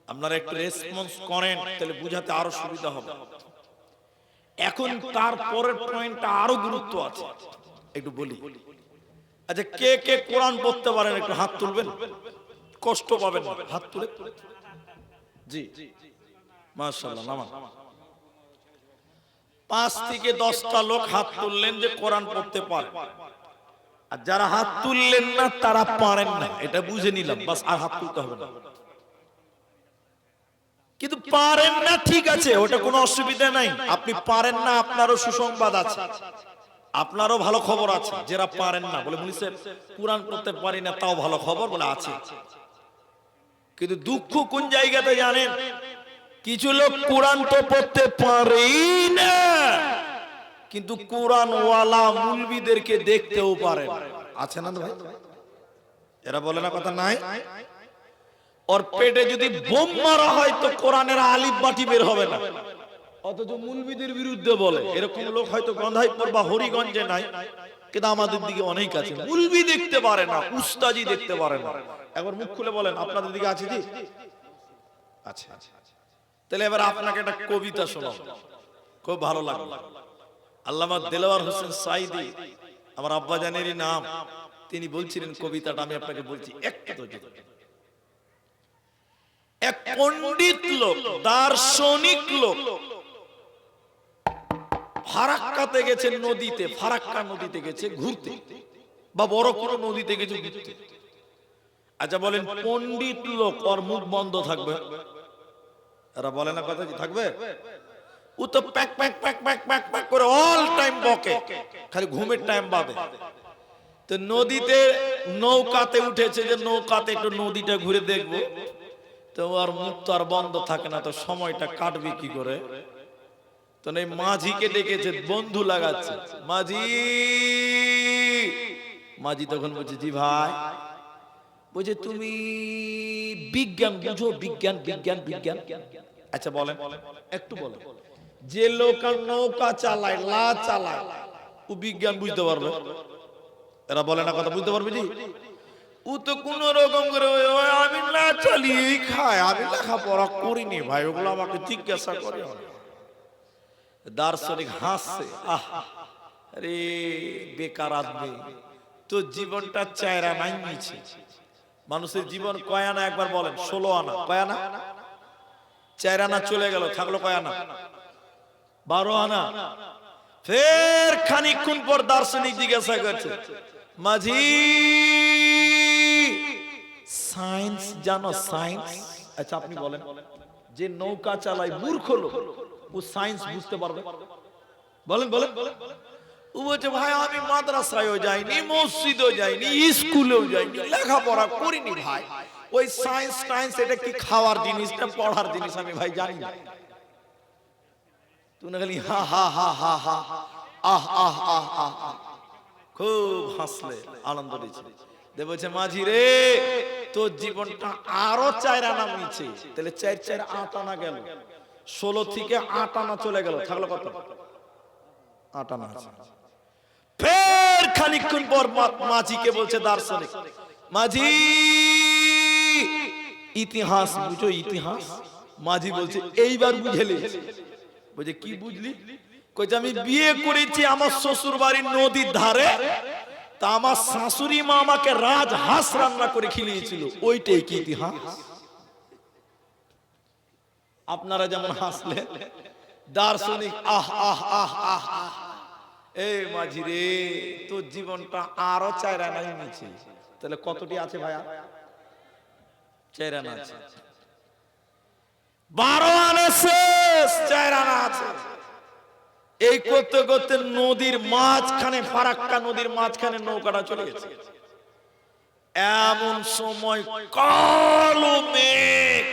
আপনারা একটু রেসপন্স করেন, তাহলে বুঝাতে আরো সুবিধা হবে। এখন তারপরের পয়েন্টটা আরো গুরুত্ব আছে, একটু বলি। আচ্ছা, কে কে কোরআন পড়তে পারেন একটু হাত তুলবেন, কষ্ট পাবেন না, হাত তুলে। জি মাশাআল্লাহ। নামান 5 থেকে 10টা লোক হাত তুললেন যে কোরআন পড়তে পারে। আর যারা হাত তুললেন না তারা পারেন না, এটা বুঝে নিলাম, বাস আর হাত তুলতে হবে না। কিন্তু পারেন না, ঠিক আছে, ওটা কোনো অসুবিধা নাই। আপনি পারেন না, আপনারও সুসংবাদ আছে, আপনারও ভালো খবর আছে। যারা পারেন না বলে বলেছেন কুরআন পড়তে পারি না, তাও ভালো খবর বলে আছে। কিন্তু দুঃখ কোন জায়গাতে জানেন? কিছু লোক কোরআন তো পড়তে পারেই না, কিন্তু কোরআন ওয়ালা মুলবিদেরকে দেখতেও পারে না। আছে না ভাই? এরা বলে না কথা নাই? ওর পেটে যদি বোম মারা হয় তো কোরআনের আলিফ বাটি বের হবে না, অথচ মুলবিদের বিরুদ্ধে বলে। এরকম লোক হয়তো গন্ধাইপুর বা হরিগঞ্জে নাই, কিন্তু আমাদের দিকে অনেক আছে। মুলবি দেখতে পারে না, উস্তাজি দেখতে পারে না। একবার মুখ খুলে বলেন আপনাদের দিকে আছে জি? আচ্ছা, তাহলে এবার আপনাকে একটা কবিতা শোনাবো, খুব ভালো লাগলো। আল্লামা দেলোয়ার হোসেন সাইদি, আমার আব্বাজানেরই নাম, তিনি বলছিলেন কবিতাটা আমি আপনাকে বলছি একটু ধৈর্য ধরে। এক পণ্ডিত লোক, দার্শনিক লোক ফারাক্কাতে গেছে, নদীতে, ফারাক্কা নদীতে গেছে ঘুরতে, বা বড় কোনো নদীতে গেছে ঘুরতে। আচ্ছা বলেন, পণ্ডিত লোক, ওর মুখ বন্ধ থাকবে? এরা বলে না কথা থাকবে? ও তো pack pack pack pack pack pack করে অল টাইম বকে, খালি ঘুমের টাইম বাদে। তো নদীতে নৌকাতে উঠেছে, যে নৌকাতে একটু নদীটা ঘুরে দেখবো, তো আর মুখ তো আর বন্ধ থাকে না, তো সময়টা কাটবে কি করে? তো এই মাঝিকে ডেকেছে, বন্ধু লাগাচ্ছে, মাঝি। মাঝি তখন বলছে জি ভাই। বলছে তুমি বিজ্ঞান বুঝো? বিজ্ঞান বিজ্ঞান বিজ্ঞান। আচ্ছা বলেন, একটু বলেন, যে লোক নৌকা চালায়, লা চালায়, ও বিজ্ঞান বুঝতে পারবে? এরা বলে না কথা, বুঝতে পারবে জি? ও তো কোন রকম করে আমি না চালিয়েই খায়, আমি লেখাপড়া করিনি ভাই, ওগুলো আমাকে জিজ্ঞাসা করে। দার্শনিক হাসছে, আহ আরে বেকার আদমি, তো জীবনটা চায়রা নাই নিচ্ছে। মানুষের জীবন কয় আনা একবার বলেন? 16 আনা। কয় আনা? 4 আনা চলে গেল, থাকলো কয় আনা? 12 আনা। ফের খানিকক্ষণ পর দার্শনিক জিজ্ঞাসা করছে, মাঝি সায়েন্স জানো? সায়েন্স? আচ্ছা আপনি বলেন, যে নৌকা চালায় মূর্খ লোক, ও সায়েন্স বুঝতে পারবে? বলেন বলেন। ও বলছে ভাই আমি মাদ্রাসায়ও যাইনি, মসজিদও যাইনি, স্কুলেও যাইনি, লেখাপড়া করিনি ভাই, ওই সায়েন্স টাইন্স এটা কি খাওয়ার জিনিস না পড়ার জিনিস আমি ভাই জানি না। তুই খালি হা হা হা হা হা, আহ আহ আহ আহ, খুব হাসলে, আনন্দ দিচ্ছে। বলছে মাঝি রে, তোর জীবনটা আরো 4 আনা নিচে, তাহলে 4 4 8 আনা গেল, 16 থেকে 8 আনা চলে গেল, থাকলো কত? 8 আনা আছে। ফের খানিকক্ষণ পর মাঝিকে বলছে দার্শনিক, মাঝি ইতিহাস বুঝো? ইতিহাস? মাঝি বলছে এইবার বুঝলি। বলছে কি বুঝলি? কইছে আমি বিয়ে করেছি আমার শ্বশুর বাড়ির নদীর ধারে, তা আমার শাশুড়ি মা আমাকে রাজহাঁস রান্না করে খিলিয়েছিল, ওইটাই কি ইতিহাস? আপনারা যেমন হাসলে, দার্শনিক আহ আহ আহ আহ আহ। এই মাঝি রে, তোর জীবনটা আরো 4 আনাই নিচে, তাহলে কতটি আছে ভাইয়া? 4 আনা আছে। 12 আনা শেষ, 4 আনা আছে। এই করতে করতে নদীর মাঝখানে, ফারাক্কা নদীর মাঝখানে নৌকাটা চলে গেছে। এমন সময় কালো মেঘ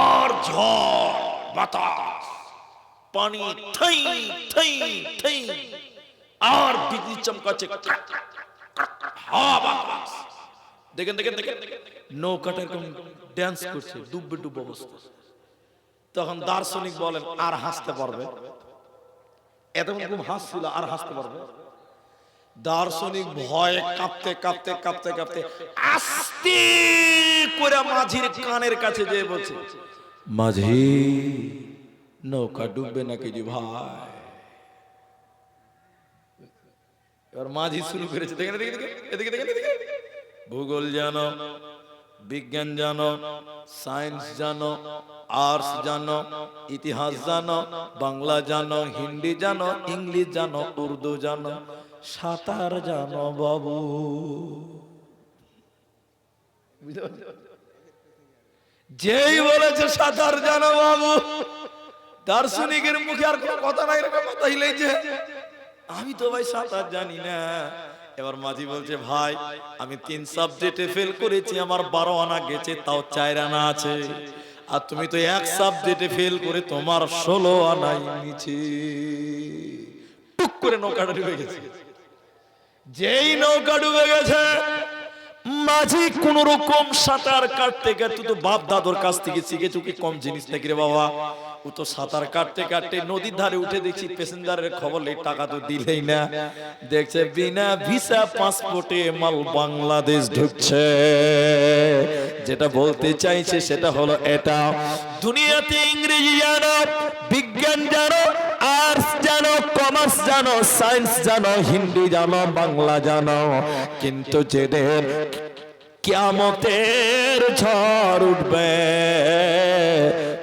আর ঝড় বাতাস, পানি থাই থাই থাই, আর বিজলি চমকাচ্ছে, হাওয়া বাতাস। দেখেন দেখেন দেখেন, নৌকাটা এরকম ড্যান্স করছে, ডুববে ডুব অবস্থা। তখন দার্শনিক বলেন আর হাসতে পারবে? এতক্ষণ খুব হাসছিল, আর হাসতে পারবে? দার্শনিক ভয়ে কাঁপতে কাঁপতে কাঁপতে কাঁপতে আস্তে করে মাঝির কানের কাছে যেয়ে বলছে, মাঝি নৌকা ডুববে নাকি জি ভাই? এবার মাঝি শুরু করেছে, দেখেন দেখেন এদিকে দেখেন, ভূগোল জানো, বিজ্ঞান জানো, সায়েন্স জানো, আর্টস জানো, ইতিহাস জানো, বাংলা জানো, হিন্দি জানো, ইংলিশ জানো, উর্দু জানো, সাঁতার জানো বাবু। যেই বলেছে সাঁতার জানো বাবু, দার্শনিকের মুখে আর কোনো কথা নাই, এরকম কথা হিলেছে, আমি তো ভাই সাঁতার জানি না। এবার মাঝি বলছে ভাই আমি 3 সাবজেক্টে ফেল করেছি, আমার 12 আনা গেছে, তাও 4 আনা আছে, আর তুমি তো 1 সাবজেক্টে ফেল করে তোমার 16 আনাই নিচে। টুক করে নৌকাটা ডুবে গেছে। যেই নৌকা ডুবে গেছে, মাঝি কোন রকম সাঁতার কাটতে কাটতে, তো বাপ দাদুর কাছ থেকে শিখে চুকি কম জিনিস নাকি রে বাবা, ও তো সাঁতার কাটতে কাটতে নদীর ধারে উঠে দেখছি প্যাসেঞ্জারের খবর নেই, টাকা তো দিলেই না, দেখছে বিনা ভিসা পাসপোর্টে মাল বাংলাদেশ ঢুকছে। যেটা বলতে চাইছে সেটা হলো এটা, দুনিয়াতে ইংরেজি জানো, বিজ্ঞান জানো, আর্টস জানো, কমার্স জানো, সায়েন্স জানো, হিন্দি জানো, বাংলা জানো, কিন্তু যেদিন কিয়ামতের ঝড় উঠবে,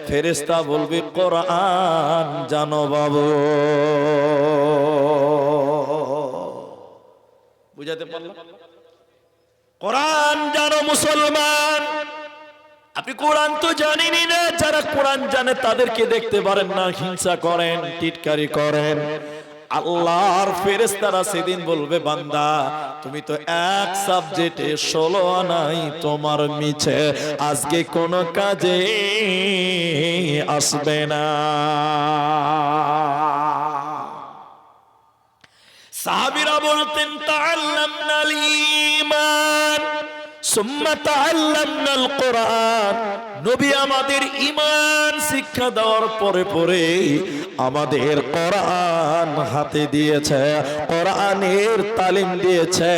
ফেরেশতা বলবে কোরআন জানো বাবু। বুঝাতে পারলাম? কোরআন জানো মুসলমান। আপনি কোরআন তো জানেনই না, যারা কোরআন জানে তাদেরকে দেখতে পারেন না, হিংসা করেন, টিটকারি করেন। আল্লাহর ফেরেশতারা সেদিন বলবে বান্দা তুমি তো 1 সাবজেক্টে 16 আনাই তোমার মিছে, আজকে কোন কাজে আসবে না। সাহাবীরা বলতেন তাআল্লামনাল ঈমান সুম্মা তাআল্লামনাল কোরআন, নবী আমাদের ঈমান শিক্ষা দেওয়ার পরে পরে আমাদের কোরআন হাতে দিয়েছে, কোরআনের তালিম দিয়েছে।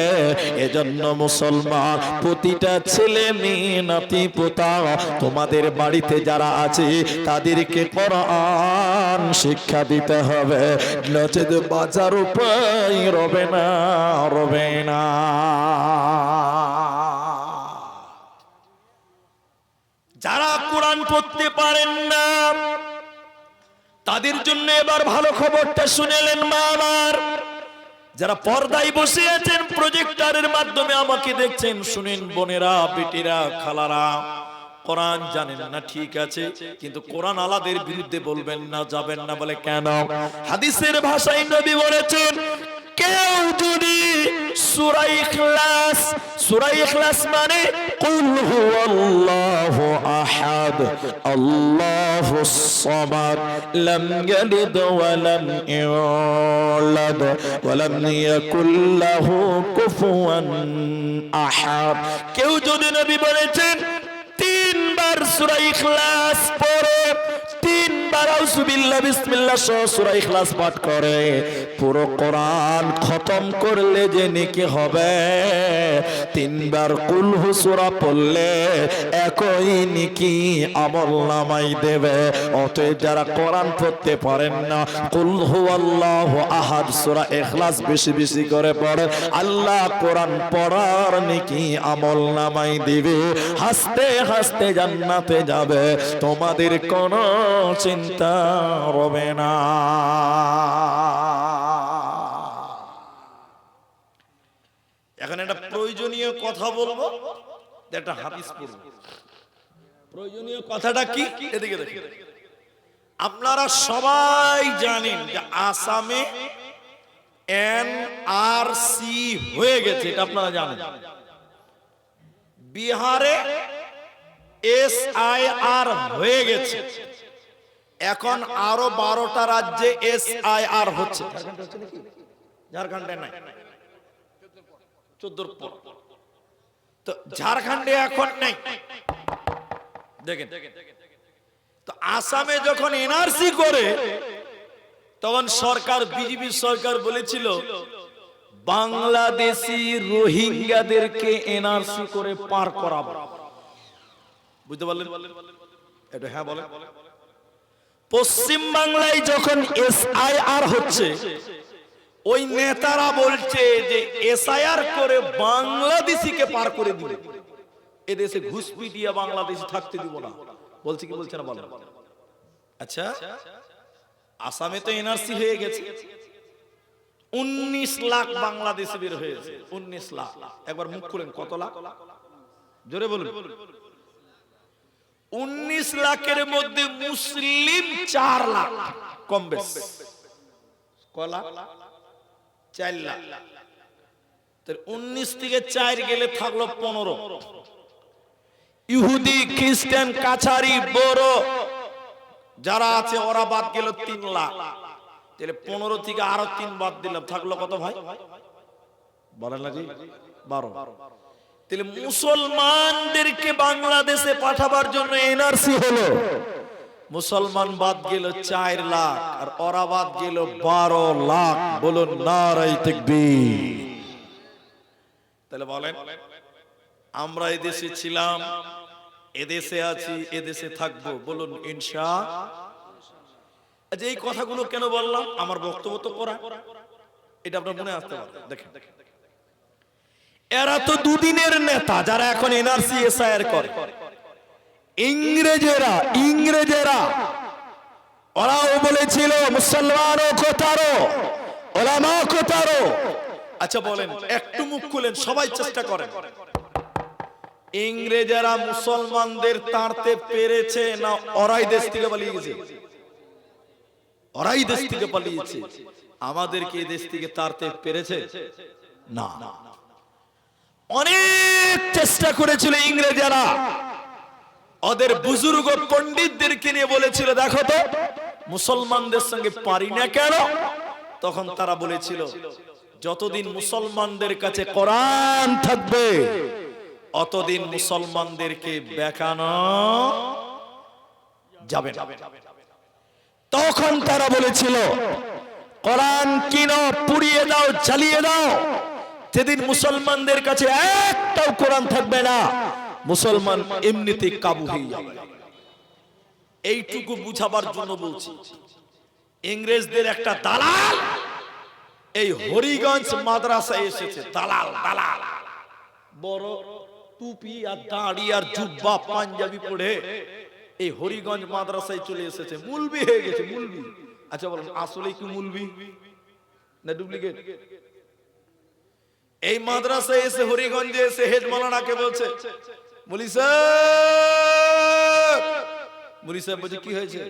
এজন্য মুসলমান প্রতিটা ছেলে মেয়ে নাতি পোতা তোমাদের বাড়িতে যারা আছে তাদেরকে কোরআন শিক্ষা দিতে হবে, নচেত বাঁচার উপায় রবে না, রবে না। যারা কোরআন পড়তে পারেন না তাদের জন্য এবার ভালো খবরটা শুনেলেন মা আমার। যারা পর্দায় বসে আছেন, প্রজেক্টরের মাধ্যমে আমাকে দেখছেন, শুনেন বোনেরা, বেটিরা, খালারা, কোরআন জানেন না ঠিক আছে, কিন্তু কোরআন আলাদের বিরুদ্ধে বলবেন না, যাবেন না। বলে কেন? হাদিসের ভাষায় নবী বলেছেন কেউ যদি সূরা ইখলাস, সূরা ইখলাস মানে কুল হুয়াল্লাহু আহাদ আল্লাহুস সামাদ লাম ইয়ালিদ ওয়া লাম ইউলাদ ওয়া লাম ইয়াকুল লাহু কুফুয়ান আহাদ, কেউ যদি, নবী বলেছেন 3 বার সূরা ইখলাস পড়ে, 3 বার আউযুবিল্লাহ বিসমিল্লাহ সহ সূরা ইখলাস পাঠ করে, পুরো কোরআন খতম করলে যে নেকি হবে, 3 বার কুল হু সূরা পড়লে একই নেকি আমলনামায় দেবে। অতএব যারা কোরআন পড়তে পারেন না, কুল হুয়াল্লাহু আহাদ সূরা ইখলাস বেশি বেশি করে পড়ে, আল্লাহ কোরআন পড়ার নেকি আমলনামায় দিবে, হাসতে হাসতে জান্নাতে যাবে, তোমাদের কোনো চিন্তা হবে না। এখন একটা প্রয়োজনীয় কথা বলবো, একটা হাদিস পড়ব। প্রয়োজনীয় কথাটা কি? এদিকে দেখুন। আপনারা সবাই জানেন যে আসামে এনআরসি হয়ে গেছে, এটা আপনারা জানেন। বিহারে এসআইআর হয়ে গেছে, এখন আরো 12টা রাজ্যে এসআইআর হচ্ছে। ঝাড়খণ্ডে নাই, 14 পর। তো ঝাড়খণ্ডে এখন নাই, দেখেন। তো আসামে যখন এনআরসি করে, তখন সরকার, বিজেপি সরকার বলেছিল বাংলাদেশি রোহিঙ্গাদেরকে এনআরসি করে পার করাবো। বুঝতে পারলেন? এটা হ্যাঁ বলে। পশ্চিম বাংলায় যখন এসআইআর হচ্ছে, ওই নেতারা বলছে যে এসআইআর করে বাংলাদেশিকে পার করে দিবে, এদেশে ঘুষ পিটিয়ে বাংলাদেশি থাকতে দিব না। বলছে কি বলছে না বলেন? আচ্ছা, আসামে তো এনআরসি হয়ে গেছে, 19 লাখ বাংলাদেশি বের হয়েছে। 19 লাখ, একবার মুখ খুলেন, কত লাখ? জোরে বলুন। 19 লাখের মধ্যে মুসলিম 4 লাখ, কম বেশ কয় লাখ? 4 লাখ। 19 থেকে 4 গেলে থাকলো 15। ইহুদি, খ্রিস্টান, কাছারি, বড় যারা আছে ওরা বাদ গেল 3 লাখ। তাহলে 15 থেকে আরো 3 বাদ দিলাম, থাকলো কত ভাই? বলেন না জি, 12। তাহলে মুসলমানদেরকে বাংলাদেশে পাঠাবার জন্য এনআরসি হলো, মুসলমান বাদ গেল 4 লাখ আর ওরা বাদ গেল 12 লাখ। বলুন নারায়ে তাকবীর। তাহলে বলেন, আমরা এদেশে ছিলাম, এদেশে আছি, এদেশে থাকবো, বলুন ইনশাআল্লাহ। আচ্ছা, এই কথাগুলো কেন বললাম? আমার বক্তব্য তো কোরআন, এটা আপনার মনে আসতে পারে। দেখেন, এরা তো দুদিনের নেতা যারা এখন এনআরসি এসআইআর করে। ইংরেজেরা ওরাও বলেছিল মুসলমানও কোতারো, ওলামা কোতারো। আচ্ছা বলেন, একটু মুখ খুলেন, সবাই চেষ্টা করেন, ইংরেজেরা মুসলমানদের তাড়তে পেরেছে না ওরাই দেশ থেকে পালিয়ে গেছে? ওরাই দেশ থেকে পালিয়েছে। আমাদেরকে এই দেশ থেকে তাড়তে পেরেছে না। অনেক চেষ্টা করেছিল ইংরেজেরা, ওদের বুজুর্গ পণ্ডিতদেরকে নিয়ে বলেছিল দেখো তো মুসলমানদের সঙ্গে পারি না কেন? তখন তারা বলেছিল যতদিন মুসলমানদের কাছে কোরআন থাকবে অতদিন মুসলমানদেরকে বেকানো যাবে না। তখন তারা বলেছিল কোরআন কিনো, পুড়িয়ে দাও, জ্বালিয়ে দাও। যেদিন মুসলমানদের কাছে একটাও কোরআন থাকবে না, মুসলমান এমনিতেই কাবু হয়ে যাবে। এইটুকু বুঝাবার জন্য বলছি, ইংরেজদের একটা দালাল এই হরিগঞ্জ মাদ্রাসায় এসেছে। দালাল বড় টুপি আর দাড়ি আর জুব্বা পাঞ্জাবি পরে এই হরিগঞ্জ মাদ্রাসায় চলে এসেছে, মুলবি হয়ে গেছে। মুলবি, আচ্ছা বলুন আসলে কি মুলবি না ডুপ্লিকেট? এই মাদ্রাসায় এসে হরিগঞ্জে এসে হেড মাওলানাকে বলছে মুলি সাহেব বলছে কি হয়েছে?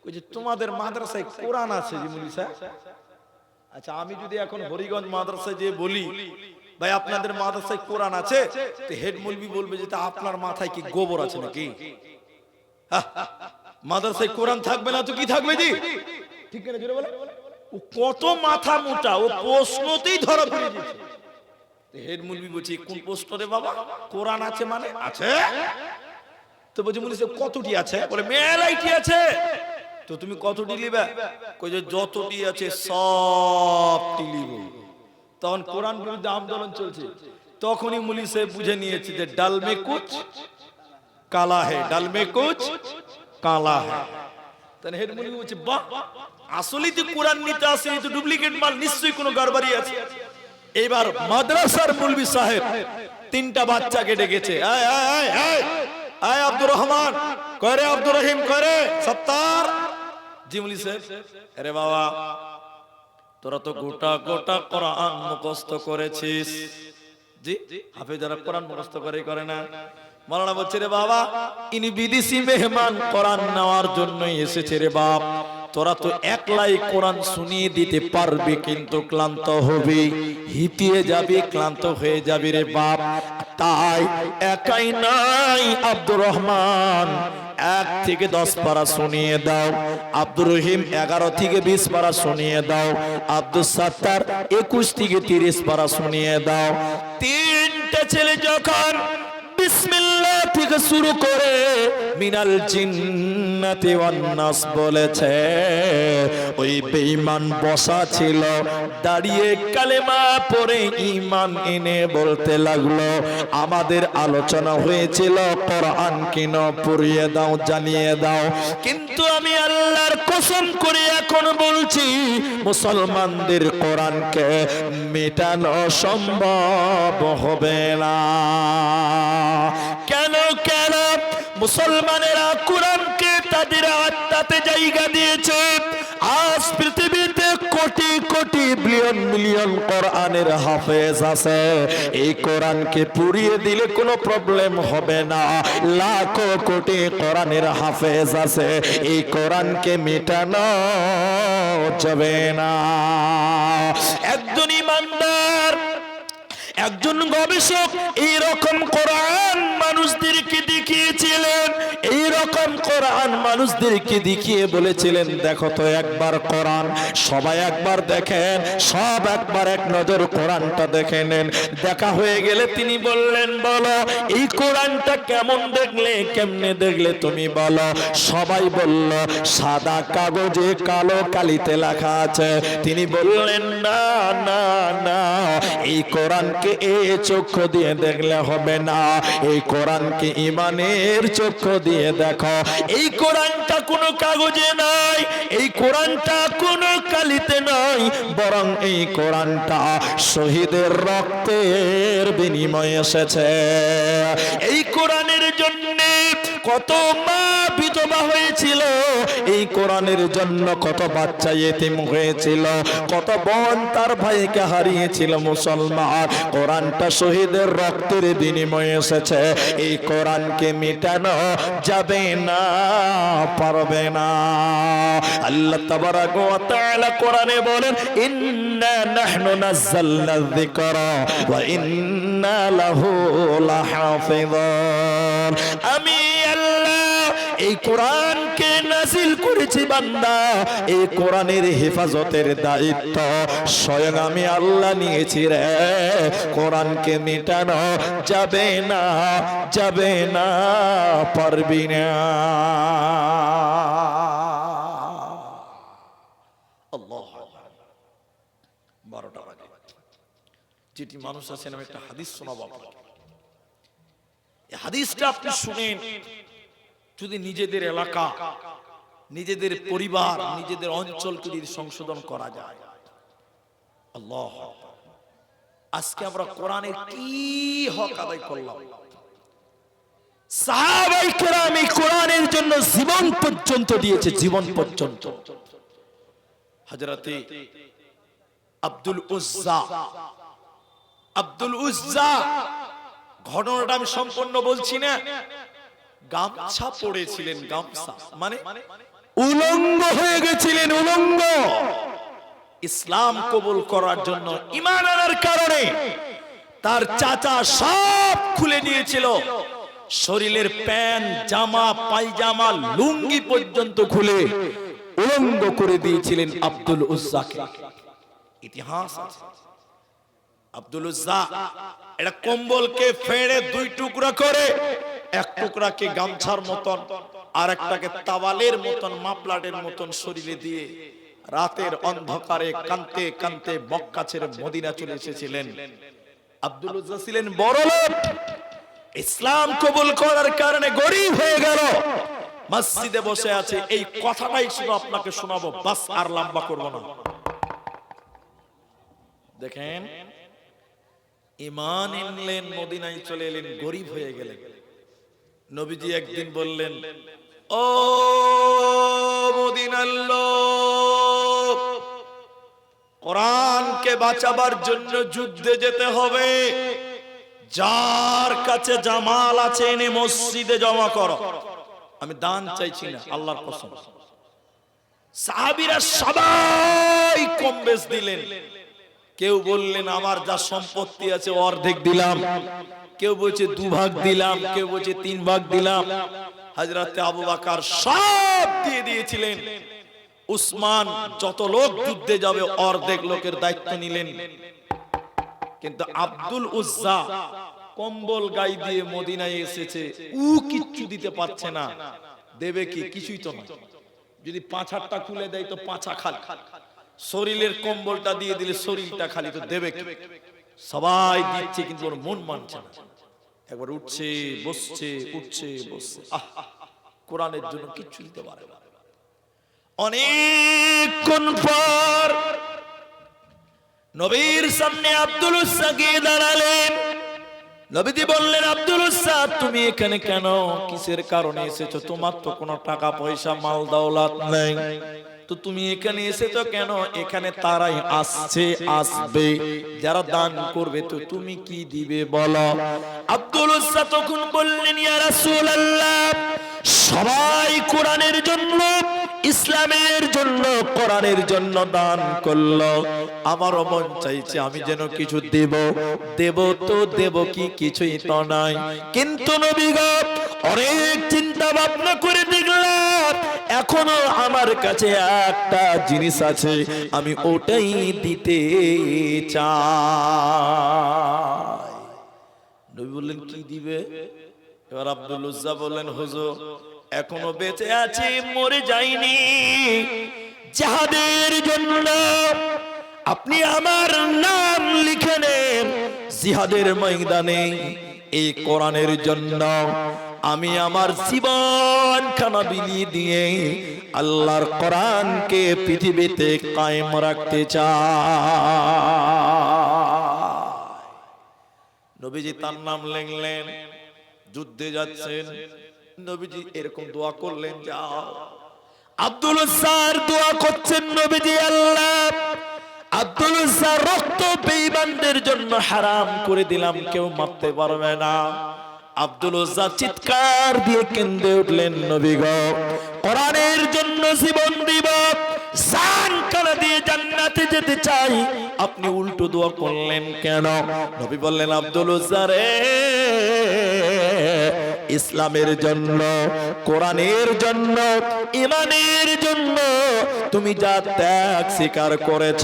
কইছে তোমাদের মাদ্রাসায় কোরআন আছে জি মুলি সাহেব। আচ্ছা, আমি যদি এখন হরিগঞ্জ মাদ্রাসায় যে বলি ভাই আপনাদের মাদ্রাসায় কোরআন আছে, তো হেড মুলবি বলবে যে তা আপনার মাথায় কি গোবর আছে নাকি? মাদ্রাসায় কোরআন থাকবে না তো কি থাকবে জি? ঠিক না জোরে বলে? ও কত মাথা মোটা, ও প্রশ্নতেই ধরা পড়ে গেছে। হেড মুলবি বলছে কোন প্রশ্ন রে বাবা? কোরআন আছে মানে আছে। তো বলছে মুলি সাহেব কতটি আছে? বলে মেলাইটি আছে। তো তুমি কতটি লিবে? কই যে যতটি আছে সবটি লিব। তখন কোরআন বিরুদ্ধে আন্দোলন চলছে। তখনই মুলি সাহেব বুঝে নিয়েছে যে ডাল মে কুছ কালা হে, ডাল মে কুছ কালা হে। তখন হেড মুলবি বলছে বাহ, আসলেই তো কোরআন নিতে আসে, এই তো ডুপ্লিকেট মাল, নিশ্চয়ই কোনো গড়বড়ি আছে। এবার মাদ্রাসার মুলবি সাহেব 3টা বাচ্চাকে ডেকেছে, আয় আয় আয় আয় আয় আব্দুর রহমান করে, আব্দুর রহিম করে, সত্তার জি মুলি সাহেব। আরে বাবা তোরা তো গোটা গোটা কোরআন মুখস্থ করেছিস। জি হাফেজরা কোরআন মুখস্থ করে না? মাওলানা বলছে রে বাবা ইনি বিদেশি মেহমান, কোরআন নেওয়ার জন্যই এসেছে রে বাপ। তোরা তো একলাই কোরআন শুনিয়ে দিতে পারবি, কিন্তু ক্লান্ত হবি, হিতিয়ে যাবি, ক্লান্ত হয়ে যাবি রে বাপ। তাই একাই নাই আব্দুর রহমান 1 থেকে 10 পারা শুনিয়ে দাও, আব্দুর রহিম 11 থেকে 20 পারা শুনিয়ে দাও, আব্দুল সাত্তার 21 থেকে 30 পারা শুনিয়ে দাও। 3টে ছেলে যখন বিসমিল্লাহ থেকে শুরু করে মিনাল জিন্নাতি ওয়ান নাস বলেছে, ওই বেঈমান বসা ছিল, দাঁড়িয়ে কালেমা পড়ে ঈমান এনে বলতে লাগলো আমাদের আলোচনা হয়েছিল কোরআন কিন, পড়িয়ে দাও, জানিয়ে দাও। কিন্তু আমি আল্লাহর কসম করে এখন বলছি মুসলমানদের কোরআনকে মেটানো সম্ভব হবে না। কেন কেন? মুসলমানেরা কোরআনকে তাদের আত্মাতে জায়গা দিয়েছে। আজ পৃথিবীতে কোটি কোটি বিলিয়ন মিলিয়ন কোরআনের হাফেজ আছে, এই কোরআনকে পুড়িয়ে দিলে কোনো প্রবলেম হবে না। লাখো কোটি কোরআনের হাফেজ আছে, এই কোরআনকে মেটানো যাবে না। একজন ইমানদার, একজন গবেষক এইরকম কোরআন মানুষদেরকে দেখিয়েছিলেন, এইরকম কোরআন মানুষদেরকে দেখিয়ে বলেছিলেন, দেখো তো একবার কোরআন, সবাই একবার দেখেন, সব একবার এক নজর কোরআনটা দেখে নেন। দেখা হয়ে গেলে তিনি বললেন, বলো এই কোরআনটা কেমন দেখলে, কেমনে দেখলে তুমি বলো। সবাই বলল সাদা কাগজে কালো কালিতে লেখা আছে। তিনি বললেন, না না না, এই কোরআনকে এই চক্ষু দিয়ে দেখলে হবে না, এই কোরআনকে ঈমানের চক্ষু দিয়ে দেখো। এই কোরআনটা কোনো কাগজে নাই, এই কোরআনটা কোনো কালিতে নাই, বরং এই কোরআনটা শহীদের রক্তের বিনিময়ে এসেছে। এই কোরআনের জন্য কত মা বিধবা হয়েছিল, এই কোরআনের জন্য কত বাচ্চা ইতিম হয়েছিল, কত বোন তার ভাইকে হারিয়েছিল। মুসলমান, কোরআনটা শহীদের রক্তের বিনিময়ে এসেছে, এই কোরআনকে মেটানো যাবে না, পারবে না। আল্লাহ তাবারাক ওয়া তাআলা কোরআনে বলেন, ইন্না নাহনু নাযালনা যিকরা ওয়া ইন্না লাহু লাহাফিযুন। আমি আল্লাহ এই কোরআনকে নাযিল করেছি বান্দা, এই কোরআনের হেফাজতের দায়িত্ব স্বয়ং আমি আল্লাহ নিয়েছি রে। কোরআনকে মেটানো যাবে না, যাবে না, পারবি না। আল্লাহু আকবার। 12টা বাজে। যেটি মানুষ আছেন, আমি একটা হাদিস শোনাবো আপনাকে। এই হাদিসটা আপনি শুনেন, যদি নিজেদের এলাকা, নিজেদের পরিবার, নিজেদের অঞ্চলকে যদি সংশোধন করা যায়। আল্লাহ, আজকে আমরা কোরআনের কি হক আদায় করলাম। সাহাবায়ে কেরাম এই কোরআনের জন্য জীবন পর্যন্ত দিয়েছে, জীবন পর্যন্ত। হযরতে আব্দুল উজ্জা, আব্দুল উজ্জা ঘটনাটা আমি সম্পূর্ণ বলছি না। গামছা পড়েছিলেন, গামছা মানে উলঙ্গ হয়ে গেছিলেন, উলঙ্গ। ইসলাম কবুল করার জন্য, ঈমান আনার কারণে তার চাচা সব খুলে দিয়েছিল। শরীরের প্যান্ট, জামা, পায়জামা, লুঙ্গি পর্যন্ত খুলে উলঙ্গ করে দিয়েছিলেন আব্দুল উজ্জাকে। ইতিহাস আছে। আব্দুল উজ্জা এটা কম্বলকে ফেড়ে দুই টুকরা করে, এক টুকরাকে গামছার মতন আর একটাকে তাওয়ালের মতন, মাপলাটের মতন শরীরে দিয়ে রাতের অন্ধকারে কাঁদতে কাঁদতে মক্কা ছেড়ে মদিনা চলে এসেছিলেন। আব্দুল উজ্জা ছিলেন বড়লোক, ইসলাম কবুল করার কারণে গরীব হয়ে গেল, মসজিদে বসে আছে। এই কথাটাই শুধু আপনাকে শোনাবো, বাস, আর লম্বা করব না। দেখেন, ঈমান আনলেন, মদিনায় চলে এলেন, গরীব হয়ে গেলেন। নবীজি একদিন বললেন, ও মদিনার লোক, কোরআনকে বাঁচাবার জন্য যুদ্ধে যেতে হবে। যার কাছে জামাল আছে এনে মসজিদে জমা করো। আমি দান চাইছি না, আল্লাহর কসম। সাহাবীরা সবাই কম বেশ দিলেন। কেউ বললেন আমার যা সম্পত্তি আছে অর্ধেক দিলাম, কেউ বলছে 2 ভাগ দিলাম, কেউ বলছে 3 ভাগ দিলাম। হযরত আবু বকর সব দিয়ে দিয়েছিলেন। উসমান যত লোক যুদ্ধে যাবে অর্ধেক লোকের দায়িত্ব নিলেন। কিন্তু আব্দুল উজ্জা কম্বল গায়ে দিয়ে মদিনায় এসেছে, ও কিচ্ছু দিতে পারছে না। দেবে কি? কিছুই তো না। যদি পাছাটা খুলে দেয় তো পাছা খালি, শরীরের কম্বলটা দিয়ে দিলে শরীরটা খালি, তো দেবে কি? সবাই দিচ্ছে কিন্তু ওর মন মানছে না। একবার উঠছে বসছে, উঠছে বসছে। কোরআনের জন্য কিচ্ছু দিতে পারে না। অনেকক্ষণ পর নবীর সামনে আব্দুল উজ্জা গিয়ে দাঁড়ালেন। নবীজি বললেন, আব্দুল উজ্জা তুমি এখানে কেন? কিসের কারণে এসেছো? তোমার তো কোনো টাকা পয়সা মাল দৌলত নেই, তো তুমি এখানে এসেছো কেন? এখানে তারাই আসছে, আসবে যারা দান করবে, তো তুমি কি দিবে বলো? আব্দুল উজ্জা তখন বললেন, ইয়া রাসূলুল্লাহ, সবাই কোরআনের জন্য, ইসলামের জন্য, কোরআনের জন্য দান করলো, আমারও মন চাইছে আমি যেন কিছু দেব। দেব তো দেব কি, কিছুই তো নাই। কিন্তু নবী গো, অনেক চিন্তা ভাবনা করে দেখলাম এখনো আমার কাছে একটা জিনিস আছে, আমি ওটাই দিতে চাই। নবী বললেন, কি দিবে? এবার আব্দুল উজ্জা বললেন, হুজুর এখনো বেঁচে আছি, মরে যাইনি, জিহাদের জন্য আপনি আমার নাম লিখে নেন, জিহাদের ময়দানে এই কোরআনের জন্য আমি আমার জীবন খানা বিলিয়ে দিয়ে আল্লাহর কোরআনকে পৃথিবীতে কায়েম রাখতে চাই। নবীজি তার নাম লিখলেন, যুদ্ধে যাচ্ছেন, নবীজি এরকম দোয়া করলেন, যাও। আব্দুল উজ্জার দোয়া করছেন নবীজি, আল্লাহ আব্দুল উজ্জার রক্ত বেঈমানদের জন্য হারাম করে দিলাম, কেউ মারতে পারবে না। আব্দুল উজ্জা চিৎকার দিয়ে কেঁদে উঠলেন, নবী গো, কোরআনের জন্য জীবন দিব, জান কালা দিয়ে জান্নাতে যেতে চাই, আপনি উল্টো দোয়া করলেন কেন? নবী বললেন, আব্দুল উজ্জা রে, ইসলামের জন্য, কোরআনের জন্য, ঈমানের জন্য তুমি যা ত্যাগ স্বীকার করেছ,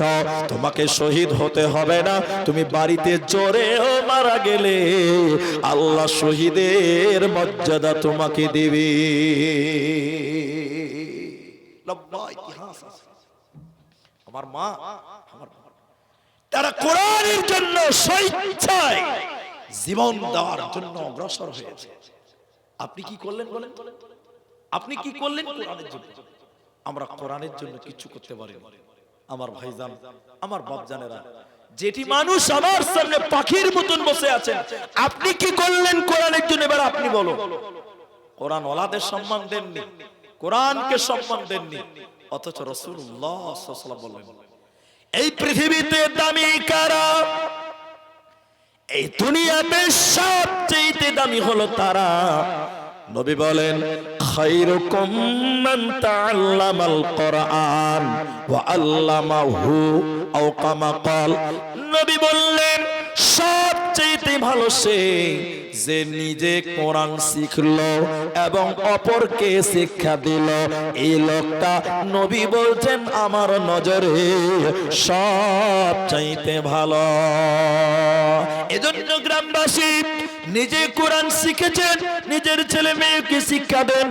তোমাকে শহীদ হতে হবে না। তুমি বাড়িতে জোরেও মারা গেলে আল্লাহ শহীদের মর্যাদা তোমাকে দিবে। লম্বা ইতিহাস আছে। আমার মা, আমার তারা কোরআনের জন্য স্বেচ্ছায় জীবন দেওয়ার জন্য অগ্রসর হয়েছে। আপনি কি করলেন বলেন? আপনি কি করলেন কোরআনের জন্য? আমরা কোরআনের জন্য কিছু করতে পারি না। আমার ভাইজান, আমার বাপজানেরা, যেটি মানুষ আমার সামনে পাখির মতন বসে আছেন, আপনি কি করলেন কোরআনের জন্য? এবার আপনি বলো। কোরআন ওয়ালাদের সম্মান দেননি, কোরআনকে সম্মান দেননি, অথচ রাসূলুল্লাহ সাল্লাল্লাহু আলাইহি ওয়াসাল্লাম বললেন, এই পৃথিবীতে দামি কারা? এই দুনিয়াতে সবচেয়ে দামি হলো তারা। নবী বলেন, খায়রুকুম মান তাআল্লামাল কোরআন ওয়া আল্লামাহু আও কামা ক্বাল। নবী বললেন, সবচেয়ে ভালো সে যে নিজে কোরআন শিখলো এবং অপরকে শিক্ষা দিল। এই লোকটা, নবী বলছেন, আমার নজরে সবচাইতে ভালো। এজন্য গ্রামবাসী নিজে কোরআন শিখেছেন, নিজের ছেলে মেয়েকে শিক্ষা দেন।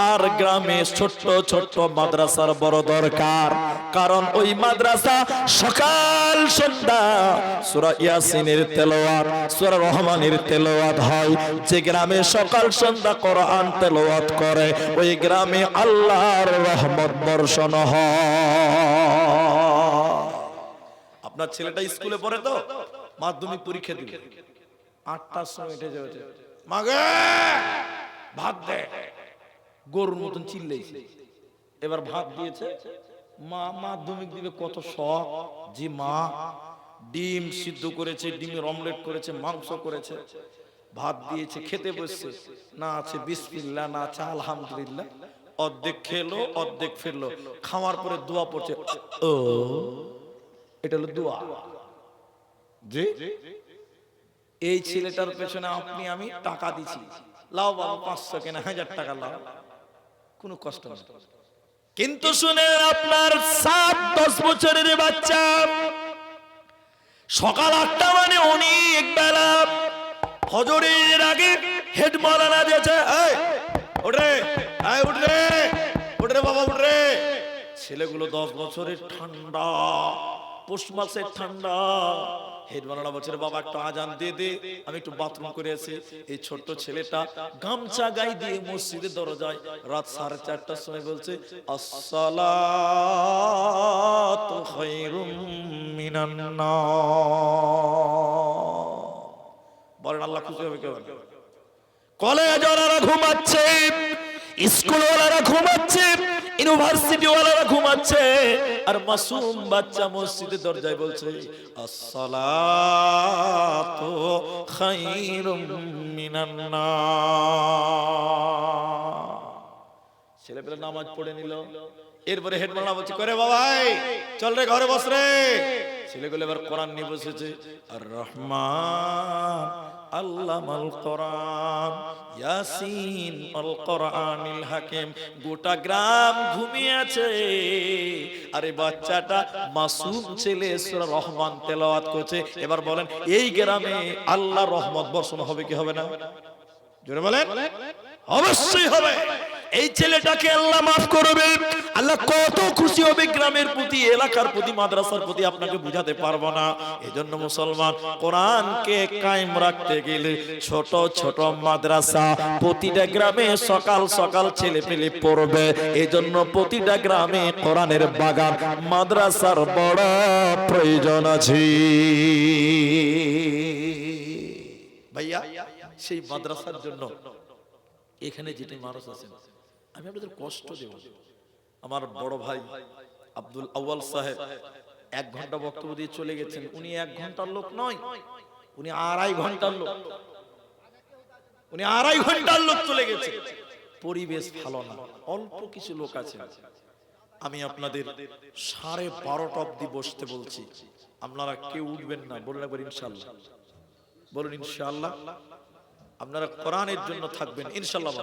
আর গ্রামে ছোট্ট ছোট্ট মাদ্রাসার বড় দরকার, কারণ ওই মাদ্রাসা সকাল সন্ধ্যা সূরা ইয়াসিনের তেলাওয়াত, সূরা রহমানের তেলাওয়াত হয়। যে গ্রামে সকাল সন্ধ্যা কোরআন তেলাওয়াত করে, ওই গ্রামে আল্লাহর রহমত বর্ষণ হয়। আপনার ছেলেটা স্কুলে পড়ে, তো মাধ্যমিক পরীক্ষা দিবে, 8টার সময় উঠে যাবে, মাগে ভাত দে, গরুর মতন চিল্লাইছে। এবার ভাত দিয়েছে, মা মাধ্যমিক দিবে, কত শখ যে মা ডিম সিদ্ধ করেছে, ডিমের অমলেট করেছে, মাংস করেছে, ভাত দিয়েছে, খেতে বসছে, না আছে বিসমিল্লাহ, না আছে আলহামদুলিল্লাহ। অর্ধেক খেলো, অর্ধেক ফেললো। খাওয়ার পরে দোয়া পড়ছে, ও এটা হলো দোয়া। জি, এই ছেলেটার পেছনে আপনি আমি টাকা দিছি, লাও বাবা 500 কেনা 1000 টাকা লাও, কোনো কষ্ট নেই। কিন্তু শুনে, আপনার 7-10 বছরের বাচ্চা সকাল 8টা মানে অনেক বেলা, ফজরের আগে হেড মাওলানা দিয়েছে, এই উঠরে, এই উঠরে, উঠরে বাবা উঠরে। ছেলেগুলো 10 বছরের, ঠান্ডা, পৌষ মাসের ঠান্ডা। হেড মাওলানা বলছে, বাবা একটু আজান দিয়ে দে, আমি একটু বাথরুম করে আসি। এই ছোট্ট ছেলেটা গামছা গায়ে দিয়ে মসজিদের দরজায় রাত 4:30টার সময় বলছে, আসসালাতু খায়রুম মিনান নার। বলেন আল্লাহ খুশি হবে কেউ? কলেজ ওয়ালারা ঘুমাচ্ছে, স্কুল ওয়ালারা ঘুমাচ্ছে, ইউনিভার্সিটি ওয়ালারা ঘুমাচ্ছে আর মাসুম বাচ্চা মসজিদের দরজায় বলছে আসসালাতু খায়রুম মিনান নার। ছেলেপেলে নামাজ পড়ে নিল, এরপরে হেডমাস্টার বলছে করে বাবাই চল রে ঘরে বস রে। ছেলেগুলো এবার কোরআন নিয়ে বসেছে, আর রহমান আল্লামাল কোরআন ইয়াসিন আল কোরআনিল হাকিম। গোটা গ্রাম ঘুমিয়ে আছে, আরে বাচ্চাটা মাসুম ছেলে সূরা রহমান তেলাওয়াত করছে। এবার বলেন এই গ্রামে আল্লাহ রহমত বর্ষণ হবে কি হবে না? জোরে বলেন। অবশ্যই হবে। এই ছেলেটাকে আল্লাহ মাফ করবে, আল্লাহ কত খুশি হবে গ্রামের প্রতি, এলাকার প্রতি, মাদ্রাসার প্রতি আপনাকে বুঝাতে পারবো না। এজন্য মুসলমান কোরআনকে কায়েম রাখতে গেলে ছোট ছোট মাদ্রাসা প্রতিটা গ্রামে সকাল সকাল ছেলে পেলে পড়বে। এজন্য প্রতিটা গ্রামে কোরআনের বাগান মাদ্রাসার বড় প্রয়োজন আছে ভাইয়া। সেই মাদ্রাসার জন্য এখানে যেটা মানুষ আছেন, আমি আপনাদের কষ্ট দেব। আমার বড় ভাই আব্দুল আউয়াল সাহেব 1 ঘন্টা বক্তব্য দিয়ে চলে গেছেন। উনি 1 ঘন্টার লোক নয়, উনি 2.5 ঘন্টার লোক। উনি 2.5 ঘন্টার লোক চলে গেছে। পরিবেশ ভালো না, অল্প কিছু লোক আছে। আমি আপনাদের 12:30 অবধি বসতে বলছি, আপনারা কেউ উঠবেন না। বলুন একবার ইনশাআল্লাহ, বলুন ইনশাআল্লাহ। আপনারা কোরআনের জন্য থাকবেন ইনশাআল্লাহ।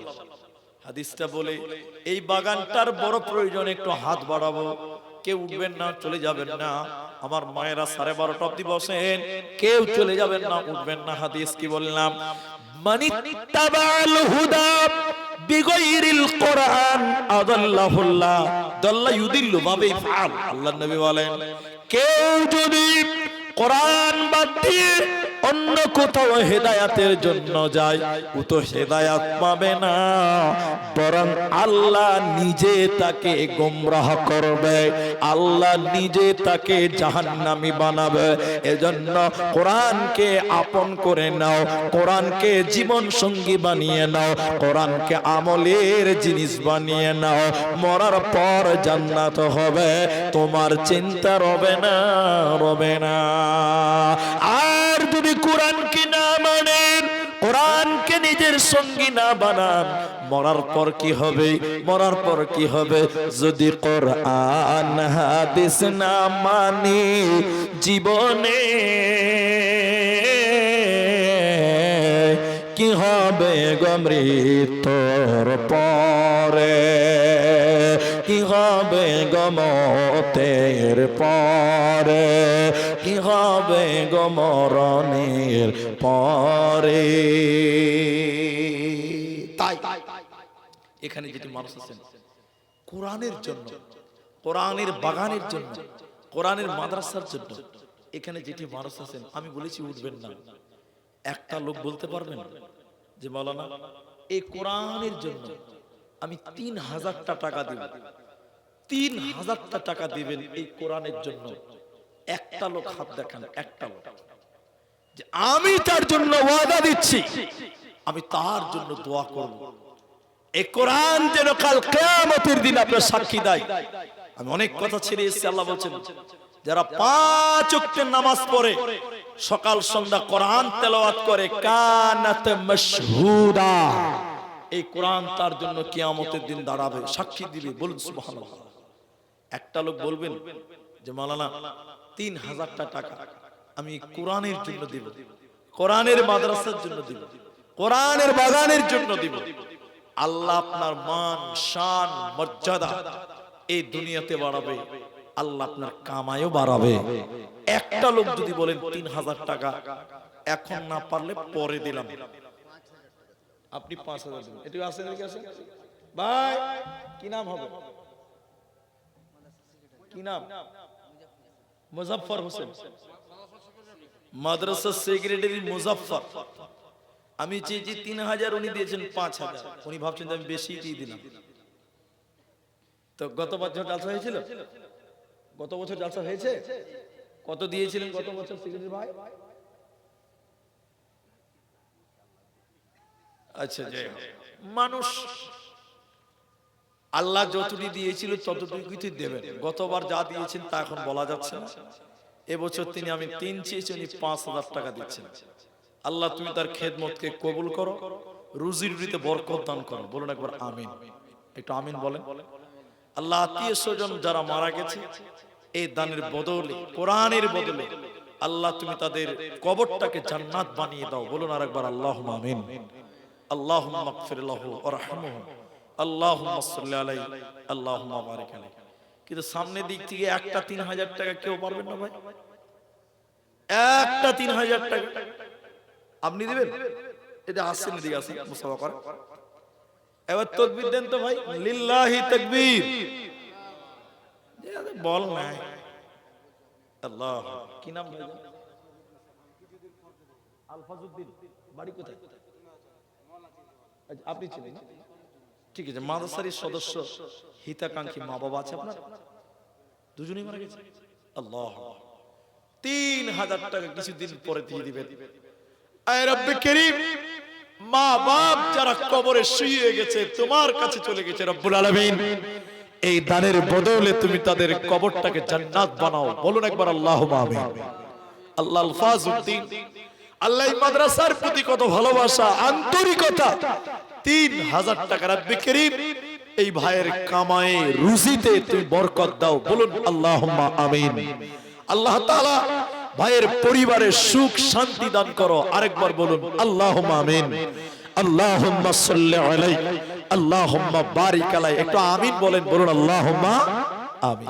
হাদিসটা বলে এই বাগানটার বড় প্রয়োজন, একটু হাত বাড়াবো। কেউ উঠবেন না, চলে যাবেন না। আমার মায়েরা 12:30 অবধি বসেন, কেউ চলে যাবেন না, উঠবেন না। হাদিস কি বললাম? মানিত্তাবাল হুদা বিগাইরিল কোরআন আদাল্লাহুল্লাহ দাল্লা ইউদিল্লু মা বিফআল। আল্লাহর নবী বলেন কেউ যদি কোরআন বাদ দিয়ে অন্য কোথাও হেদায়াতের জন্য যায়, ও তো হেদায়াত পাবে না, বরং আল্লাহ নিজে তাকে গোমরাহ করবে, আল্লাহ নিজে তাকে জাহান্নামী বানাবে। এজন্য কোরআনকে আপন করে নাও, কোরআনকে জীবন সঙ্গী বানিয়ে নাও, কোরআনকে আমলের জিনিস বানিয়ে নাও। মরার পর জান্নাত হবে, তোমার চিন্তা রবে না, রবে না। আর যদি কোরআনকে না মানেন, কোরআনকে নিজের সঙ্গী না বানান, মরার পর কি হবে? মরার পর কি হবে? যদি কোরআন হাদিস না মানি জীবনে, কি হবে গো মৃত্যুর পরে? কি হবে গো মতের পরে? কি হবে গো মরণের পরে? তাই এখানে যেটি মানুষ আছেন কোরআনের জন্য, কোরআনের বাগানের জন্য, কোরআনের মাদ্রাসার জন্য, এখানে যেটি মানুষ আছেন, আমি বলেছি উঠবেন না। একটা লোক বলতে পারবেন যে মাওলানা এই কোরআনের জন্য আমি 3000 টাকা দেব? 3000 টাকা দিবেন এই কোরআনের জন্য? একটা লোক হাত দেখান, একটা লোক, যে আমি তার জন্য ওয়াদা দিচ্ছি, আমি তার জন্য দোয়া করব, এই কোরআন যেন কাল কিয়ামতের দিন আপনার সাক্ষী দেয়। আমি অনেক কথা ছেড়ে এসেছি। আল্লাহ বলছেন যারা 5 ওয়াক্তের নামাজ পড়ে, সকাল সন্ধ্যা কোরআন তেলাওয়াত করে, কানাত মাশহুদা, এই কোরআন তার জন্য কিয়ামতের দিন দাঁড়াবে, সাক্ষী দিবে। বলুন সুবহানাল্লাহ। একটা লোক বলবেন যে মাওলানা 3000 টাকা আমি কোরআনের জন্য দিব, কোরআনের মাদ্রাসার জন্য দিব, কোরআনের বাগানের জন্য দিব। আল্লাহ আপনার মান, শান, মর্যাদা এই দুনিয়াতে বাড়াবে, আল্লাহ আপনার কামাইও বাড়াবে। একটা লোক যদি বলেন 3000 টাকা এখন না পারলে পরে দিলাম, আপনি 5000 দিন, এটা আছে নাকি? আছে ভাই? কি নাম হবে? কি নাম? মুজাফফর হোসেন, মাদ্রাসা সেক্রেটারি মুজাফফর। আমি চেয়েছি 3000, উনি দিয়েছেন 5000। উনি ভাবছেন আমি বেশি দিয়ে দিলাম। তো গত বছর জালসা হয়েছিল, গত বছর জালসা হয়েছে, কত দিয়েছিলেন গত বছর সেক্রেটারি ভাই? আচ্ছা, মানুষ আল্লাহ যতটুকু দিয়েছিল ততটুকুই দেবেন। গতবার যা দিয়েছেন তা এখন বলা যাচ্ছে না। এবছর তিনি আমি 3 চেয়েছি, উনি 5,000 টাকা দিচ্ছেন। আল্লাহ তুমি তার খেদমতকে কবুল করো, রুজির রুজিতে বরকত দান করো। বলুন একবার আমিন। একটু আমিন বলেন। আল্লাহ আত্মীয় স্বজন যারা মারা গেছে এই দানের বদলে, কোরআনের বদলে আল্লাহ তুমি তাদের কবরটাকে জান্নাত বানিয়ে দাও। বলুন আরেকবার আল্লাহুম্মা আমিন। আল্লাহুম্মা মাগফির লাহু ওয়ারহামহু আল্লাহুম্মা সাল্লি আলাইহি আল্লাহুম্মা বারিক আলাইহি। কিন্তু সামনের দিক থেকে একটা 3,000 টাকা কেউ পারবেন না ভাই? একটা 3,000 টাকা আপনি দিবেন? এটা আসছেন, এদিকে আসেন, মুসাফা করেন। এবার তাকবীর দেন তো ভাই, লিল্লাহি তাকবীর। বল না আল্লাহ। কি নাম ভাই? আলফাজউদ্দিন। বাড়ি কোথায়? আপনি ছিলেন না? ঠিক আছে। মাদ্রাসার সদস্য হিতাকাঙ্ক্ষী মা বাবা আছে আপনার? দুজনেই মারা গেছে। আল্লাহ, 3,000 টাকা কিছুদিন পরে দিয়ে দিবেন। আয় রব্বে করিম, মা বাপ যারা কবরে শুয়ে গেছে তোমার কাছে চলে গেছে রব্বুল আলামিন, এই দানের বদলে তুমি তাদের কবরটাকে জান্নাত বানাও। বলুন একবার আল্লাহুম্মা আমিন। আল্লাহ আলফাজউদ্দিন, আল্লাহ মাদ্রাসার প্রতি কত ভালোবাসা, আন্তরিকতা। 3,000 টাকা রব্বে করিম এই ভাইয়ের কামায়ে রুজিতে তুমি বরকত দাও। বলুন আল্লাহুম্মা আমিন। আল্লাহ তাআলা ভাইয়ের পরিবারে সুখ শান্তি দান করো। আরেকবার বলুন আল্লাহুম্মা আমিন। আল্লাহুম্মা সাল্লি আলাইহি আল্লাহুম্মা বারিক আলাইহি। একটু আমিন বলেন। বলুন আল্লাহুম্মা আমিন।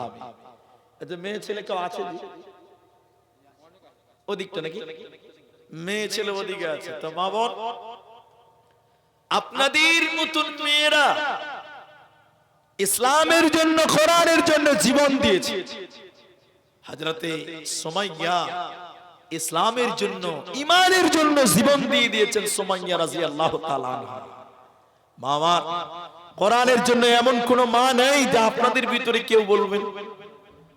আচ্ছা, মেয়ে ছেলে কেউ আছে? ওদিকটা নাকি মেয়ে ছেলে ওদিকে আছে। তো মা বোন, আপনাদের মতন মেয়েরা ইসলামের জন্য, কোরআনের জন্য জীবন দিয়েছে। হযরতে সুমাইয়া ইসলামের জন্য, ঈমানের জন্য জীবন দিয়ে দিয়েছেন। সুমাইয়া রাদিয়াল্লাহু তাআলা আনহা। মামা, কোরআনের জন্য এমন কোন মা নেই যা আপনাদের ভিতরে কেউ বলবেন।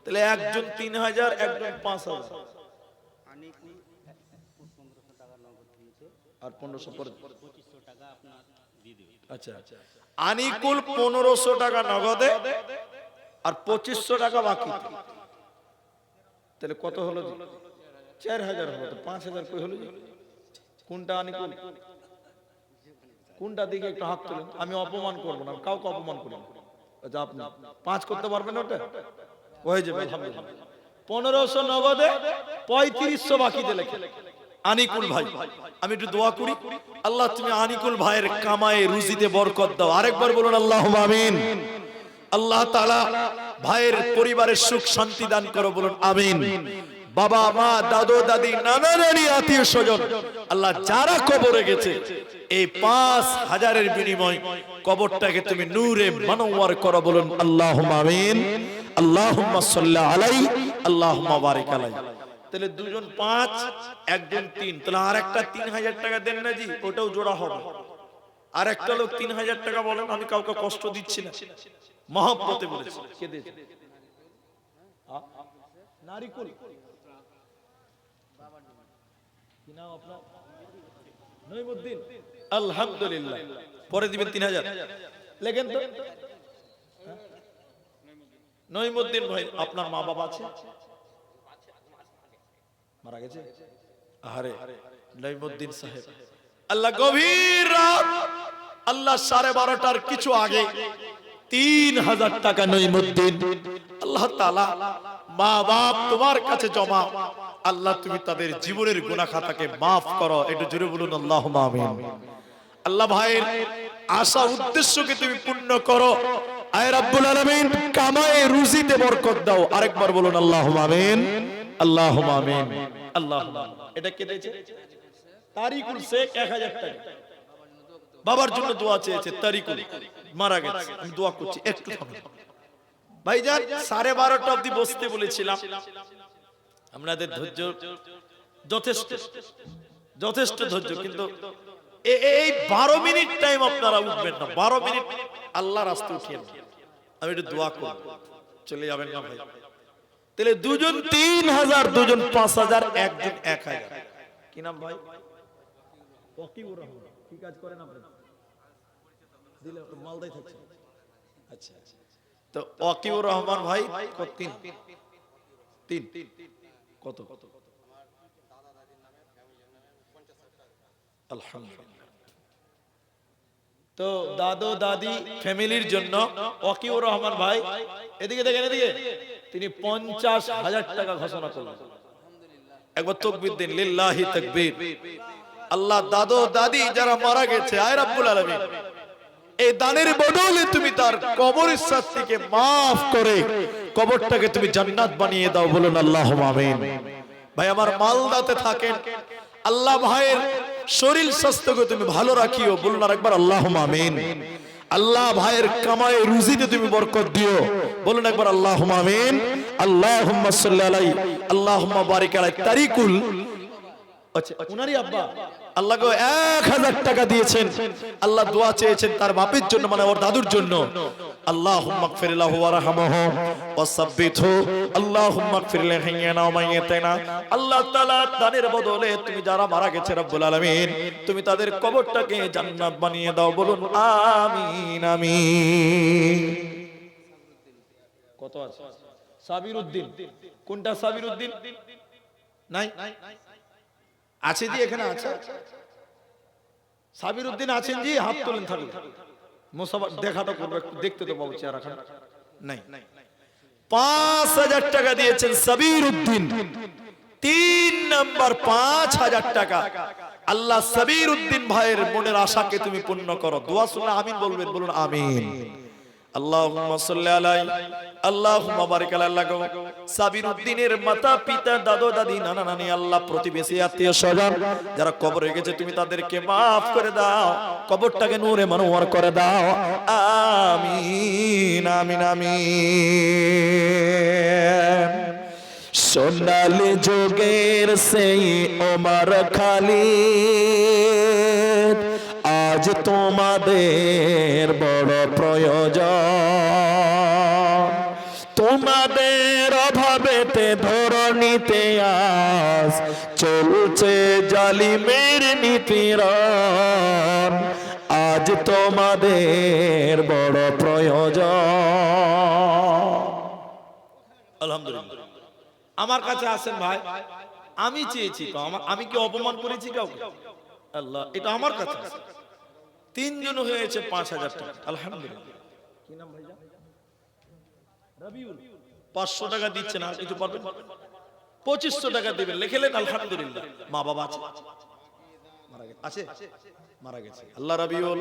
তাহলে একজন 3,000, একজন 5,000, আর 1500 পরে 2500 টাকা আপনার দিয়ে দিবেন। আচ্ছা, আনিকুল 1500 টাকা নগদে আর 2500 টাকা বাকি। তাহলে কত হলো? 4,000 হলো। তো 5,000 কই হলো? কোনটা আনিকুল? কোনটা দিকে একটু হাত তুলেন। আমি অপমান করব না, কাউকে অপমান করি না। আচ্ছা, আপনি 5 করতে পারবেন? ওটা হয়ে যাবে আলহামদুলিল্লাহ। 1500 নগদে, 3500 বাকিতে লেখে। আনিকুল ভাই, আমি একটু দোয়া করি, আল্লাহ তুমি আনিকুল ভাইয়ের কামায়ে রুজিতে বরকত দাও। আরেকবার বলুন আল্লাহুম্মা আমিন। আল্লাহ তাআলা ভাইয়ের পরিবারের সুখ শান্তি দান করো। বলুন আমিন। বাবা মা, দাদু দাদি, নানা নানি, আত্মীয় স্বজন আল্লাহ যারা কবরে গেছে এই 5,000-এর বিনিময় কবরটাকে তুমি নূরে মানওয়ার করো। বলুন আল্লাহুম্মা আমিন। আল্লাহুম্মা সাল্লি আলাইহি আল্লাহুম্মা বারিক আলাইহি। তাহলে দুজন 5, একজন 3, তাহলে আরেকটা 3,000 টাকা দেন না জি, ওটাও জোড়া হবে। আরেকটা লোক 3,000 টাকা বলেন। আমি কাউকে কষ্ট দিচ্ছি না, মহব্বতে বলেছি। কে দিয়েছে? নারিকুল। কি নাম আপনার? নঈমুদ্দিন। আলহামদুলিল্লাহ। পরে দিবেন 3,000। লেখেন তো। নঈমুদ্দিন ভাই, আপনার মা বাবা আছে? মারা গেছে? আরে নঈমুদ্দিন সাহেব, আল্লাহ গভীর রাত, আল্লাহ 12:30টার কিছু আগে 3,000 টাকা নঈমুদ্দিন আল্লাহ তাআলা মা বাপ তোমার কাছে জমা। আল্লাহ তুমি তাদের জীবনের গুনাহ খাতাকে maaf করো। একটু জোরে বলুন আল্লাহুম্মা আমিন। আল্লাহ ভাইয়ের আশা উদ্দেশ্যকে তুমি পূর্ণ করো। আয় রব্বুল আলামিন, কামায়ে রুজিতে বরকত দাও। আরেকবার বলুন আল্লাহুম্মা আমিন। আল্লাহুম্মা আমিন। আল্লাহুম্মা। এটা কে দিয়েছে? তারিকুল শেখ, 1000 টাকা। বাবার জন্য দোয়া চেয়েছে। তারিকুল মারা গেছে, আমি দোয়া করছি। একটু থামুন ভাইজান, 12:30 অবধি বসতে বলেছিলাম। আপনাদের ধৈর্য যথেষ্ট, যথেষ্ট ধৈর্য, কিন্তু এই 12 মিনিট টাইম আপনারা উঠবেন না। 12 মিনিট আল্লাহর রাস্তায় উঠিয়ে আমি একটু দোয়া করব, চলে যাবেন না ভাই। তাহলে দুজন 3,000, দুজন 5,000, একজন 1,000। কি নাম ভাই? ওয়াকিউর রহমান। কি কাজ করেন আপনি? দিলে মালদাই থাকছে। আচ্ছা, তো ওয়াকিউর রহমান ভাই কত? তিন কত? আলহামদুলিল্লাহ। তো দাদু দাদি ফ্যামিলির জন্য ওয়াকিউর রহমান ভাই, এদিকে দেখেন, এদিকে, তিনি 50,000 টাকা ঘোষণা করলেন। একবার তাকবীর দিন, লিল্লাহি তাকবীর। আল্লাহ দাদু দাদি যারা মারা গেছে, আয় রব্বুল আলামিন, এই দানের বদলে তুমি তার কবরের শাস্তিকে মাফ করে কবরটাকে তুমি জান্নাত বানিয়ে দাও, বলুন আল্লাহুম্মা আমিন। ভাই আমার মালদাতে থাকেন, আল্লাহ ভাইয়ের শরীর স্বাস্থ্যকে তুমি ভালো রাখিও, বলুন আরেকবার আল্লাহুম্মা আমিন। আল্লাহ ভাইয়ের কামাই রুজিতে তুমি বরকত দিও, বলুন একবার আল্লাহুম্মা আমিন। আল্লাহুম্মা সাল্লি আলাইহি, আল্লাহুম্মা বারিক আলাইহি। তারিকুল, আচ্ছা উনারই আব্বা আল্লাহকে 1000 টাকা দিয়েছেন। আল্লাহ দোয়া চেয়েছেন তার বাপের জন্য, মানে ওর দাদুর জন্য। আল্লাহুম্মা গফির লাহু ওয়ারহামহু ওয়াসাব্বিতহু, আল্লাহুম্মা গফির লিহাইয়িনা ওয়া মাইয়িতিনা। আল্লাহ তাআলা দানের বদলে তুমি যারা মারা গেছে রব্বুল আলামিন, তুমি তাদের কবরটাকে জান্নাত বানিয়ে দাও, বলুন আমিন আমিন। কত আছে? সাবির উদ্দিন, কোনটা সাবির উদ্দিন? নাই আছে জি, এখানে আছে সাবির উদ্দিন আছেন জি, হাত তোলেন থাকুন, মুসাফা দেখাটা করবো, একটু দেখতে তো পাবো চেহারা খান। নাই, 5,000 টাকা দিয়েছেন সাবির উদ্দিন। 3 নাম্বার 5,000 টাকা। আল্লাহ সাবির উদ্দিন ভাইয়ের মনের আশাকে তুমি পূর্ণ করো। দোয়া শুনে আমিন বলবেন, বলুন আমিন। আল্লাহুম্মা সাল্লি আলাইহি, আল্লাহুম্মা বারিক আলাইহি। সাবির উদ্দিনের মাতা পিতা, দাদু দাদি, নানা নানি, আল্লাহ প্রতিবেশী আত্মীয় স্বজন যারা কবরে গেছে তুমি তাদেরকে maaf করে দাও, কবরটাকে নূরে মনোয়ার করে দাও, আমিন আমিন আমিন। সোনালী যুগের সেই ওমর খালিদ, আজ তোমাদের বড় প্রয়োজন। তোমাদের অভাবেতে ধরণীতে আজ চলছে জালিমের নিপীড়ন, আজ তোমাদের বড় প্রয়োজন। আলহামদুলিল্লাহ। আমার কাছে আসেন ভাই, আমি চেয়েছি তো, আমি কি অপমান করেছি কাউকে? আল্লাহ, এটা আমার কাছে আছে। 3 জন হয়েছে 5,000 টাকা, আলহামদুলিল্লাহ। কি নাম ভাইজান? রবিউল। 500 টাকা দিচ্ছেন, আর কিছু পারবেন? 2500 টাকা দিবেন, লিখলেন আলহামদুলিল্লাহ। মা বাবা আছে? মারা গেছে। আল্লাহ রবিউল,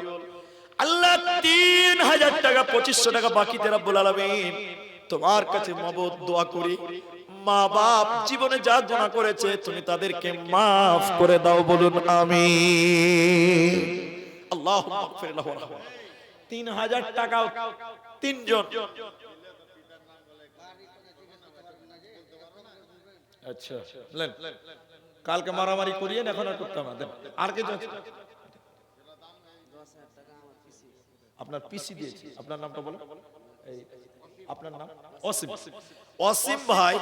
আল্লাহ 3000 টাকা, 2500 টাকা বাকিতে রব্বুল আলামিন তোমার কাছে মাবুদ দোয়া করি, মা বাপ জীবনে যা গুনাহ করেছে তুমি তাদেরকে maaf করে দাও, বলুন আমিন। আল্লাহুম্মা গফির লাহু ওয়ারহামহু। 3000 টাকা 3 জন। আচ্ছা লেন, কালকে মারামারি করিয়েন, এখন আর করতাম না। আর কিছু আছে? আপনার পিসি দিয়েছি, আপনার নামটা বলো। আপনার নাম? অসীম। অসীম ভাই,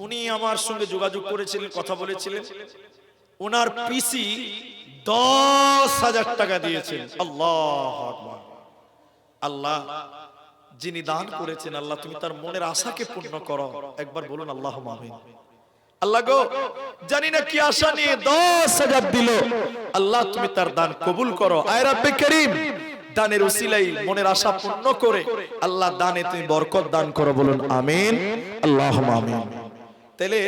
উনি আমার সঙ্গে যোগাযোগ করেছিলেন, কথা বলেছিলেন। ওনার পিসি 10,000 টাকা দিয়েছেন। আল্লাহু আকবার। আল্লাহ যিনি দান করেছেন, আল্লাহ তুমি তার মনের আশাকে পূর্ণ করো, একবার বলুন আল্লাহুম্মা আমিন। আল্লাহ গো, জানি না কি আশা নিয়ে 10,000 দিল, আল্লাহ তুমি তার দান কবুল করো। আয় রব্বে করিম, দানের উসিলাই মনের আশা পূর্ণ করে আল্লাহ দানে তুমি বরকত দান করো, বলুন আমিন আল্লাহুম্মা আমিন। তাহলে